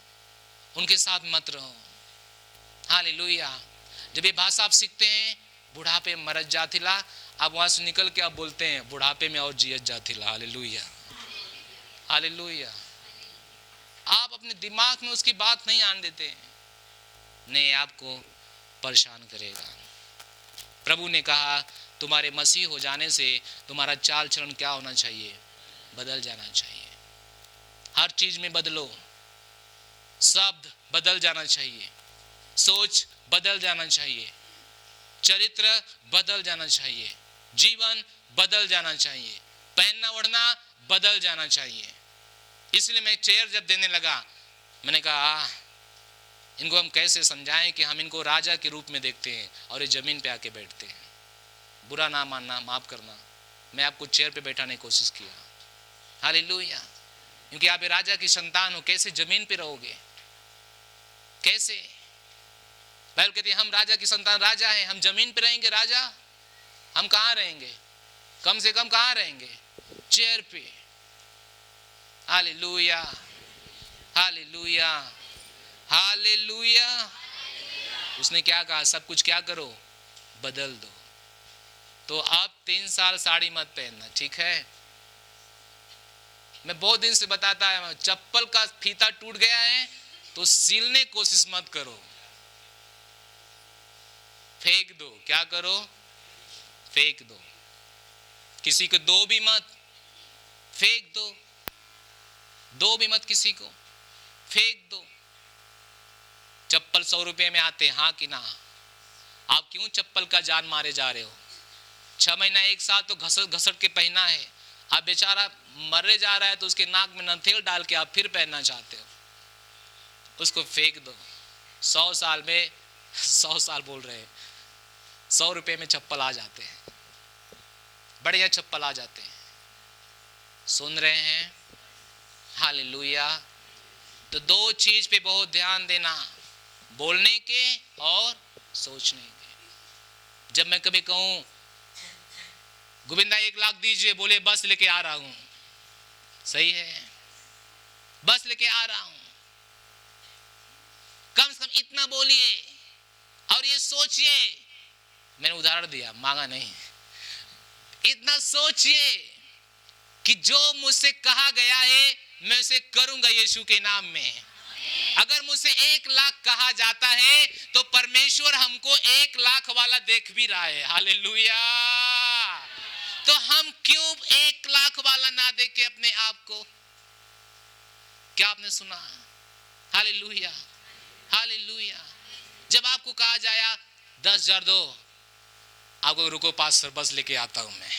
उनके साथ मत रहो। हालेलुया। जब ये भाषा आप सीखते हैं, बुढ़ापे में मरत जाते ला, आप वहां से निकल के आप बोलते हैं बुढ़ापे में और जियत जाते ला। Hallelujah, hallelujah. आप अपने दिमाग में उसकी बात नहीं आने देते, नहीं, आपको परेशान करेगा। प्रभु ने कहा तुम्हारे मसीह हो जाने से तुम्हारा चाल चलन क्या होना चाहिए, बदल जाना चाहिए। हर चीज में बदलो, शब्द बदल जाना चाहिए, सोच बदल जाना चाहिए, चरित्र बदल जाना चाहिए, जीवन बदल जाना चाहिए, पहनना ओढ़ना बदल जाना चाहिए। इसलिए मैं चेयर जब देने लगा, मैंने कहा इनको हम कैसे समझाएं कि हम इनको राजा के रूप में देखते हैं और ये जमीन पे आके बैठते हैं। बुरा ना मानना, माफ करना, मैं आपको चेयर पे बैठाने की कोशिश किया। हालेलुया। क्योंकि आप राजा की संतान हो, कैसे जमीन पे रहोगे, कैसे? बाइबल कहती है हम राजा की संतान, राजा है, हम जमीन पे रहेंगे राजा? हम कहाँ रहेंगे? कम से कम कहाँ रहेंगे? चेयर पे। Hallelujah, hallelujah, hallelujah. उसने क्या कहा? सब कुछ क्या करो, बदल दो। तो आप 3 साल साड़ी मत पहनना, ठीक है? मैं बहुत दिन से बताता है, चप्पल का फीता टूट गया है तो सिलने की कोशिश मत करो, फेंक दो। क्या करो? फेंक दो। किसी को दो भी मत, फेंक दो। दो भी मत किसी को, फेंक दो। चप्पल 100 रुपए में आते, हाँ कि ना? आप क्यों चप्पल का जान मारे जा रहे हो? 6 महीना 1 साल तो घसट घसट के पहना है, आप बेचारा मरने जा रहा है तो उसके नाक में नथेल डाल के आप फिर पहनना चाहते हो, उसको फेंक दो। 100 साल में 100 साल बोल रहे हैं, 100 रुपए में चप्पल आ जाते हैं, बढ़िया चप्पल आ जाते हैं। सुन रहे हैं? हालेलुया। तो 2 चीज पे बहुत ध्यान देना, बोलने के और सोचने के। जब मैं कभी कहूं गोविंदा 1 लाख दीजिए, बोले बस लेके आ रहा हूं, सही है, बस लेके आ रहा हूं। कम से कम इतना बोलिए और ये सोचिए, मैंने उदाहरण दिया, मांगा नहीं, इतना सोचिए कि जो मुझसे कहा गया है मैं उसे करूंगा यीशु के नाम में। अगर मुझसे 1 लाख कहा जाता है तो परमेश्वर हमको 1 लाख वाला देख भी रहा है। हालेलुया। तो हम क्यों 1 लाख वाला ना देखे अपने आप को? क्या आपने सुना? Hallelujah, hallelujah. जब आपको कहा जाए 10,000 दो, आपको रुको पास्टर बस लेके आता हूं मैं,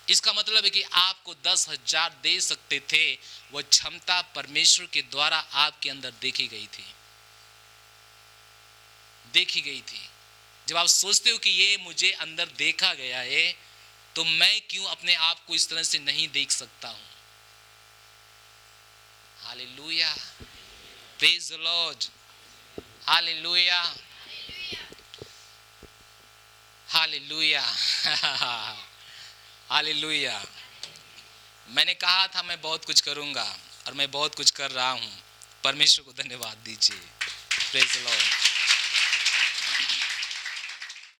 इसका मतलब है कि आपको 10,000 दे सकते थे। वह क्षमता परमेश्वर के द्वारा आपके अंदर देखी गई थी, देखी गई थी। जब आप सोचते हो कि ये मुझे अंदर देखा गया है तो मैं क्यों अपने आप को इस तरह से नहीं देख सकता हूं? Hallelujah, praise the Lord, hallelujah, hallelujah, hallelujah. मैंने कहा था मैं बहुत कुछ करूंगा और मैं बहुत कुछ कर रहा हूं। परमेश्वर को धन्यवाद दीजिए। Praise the Lord.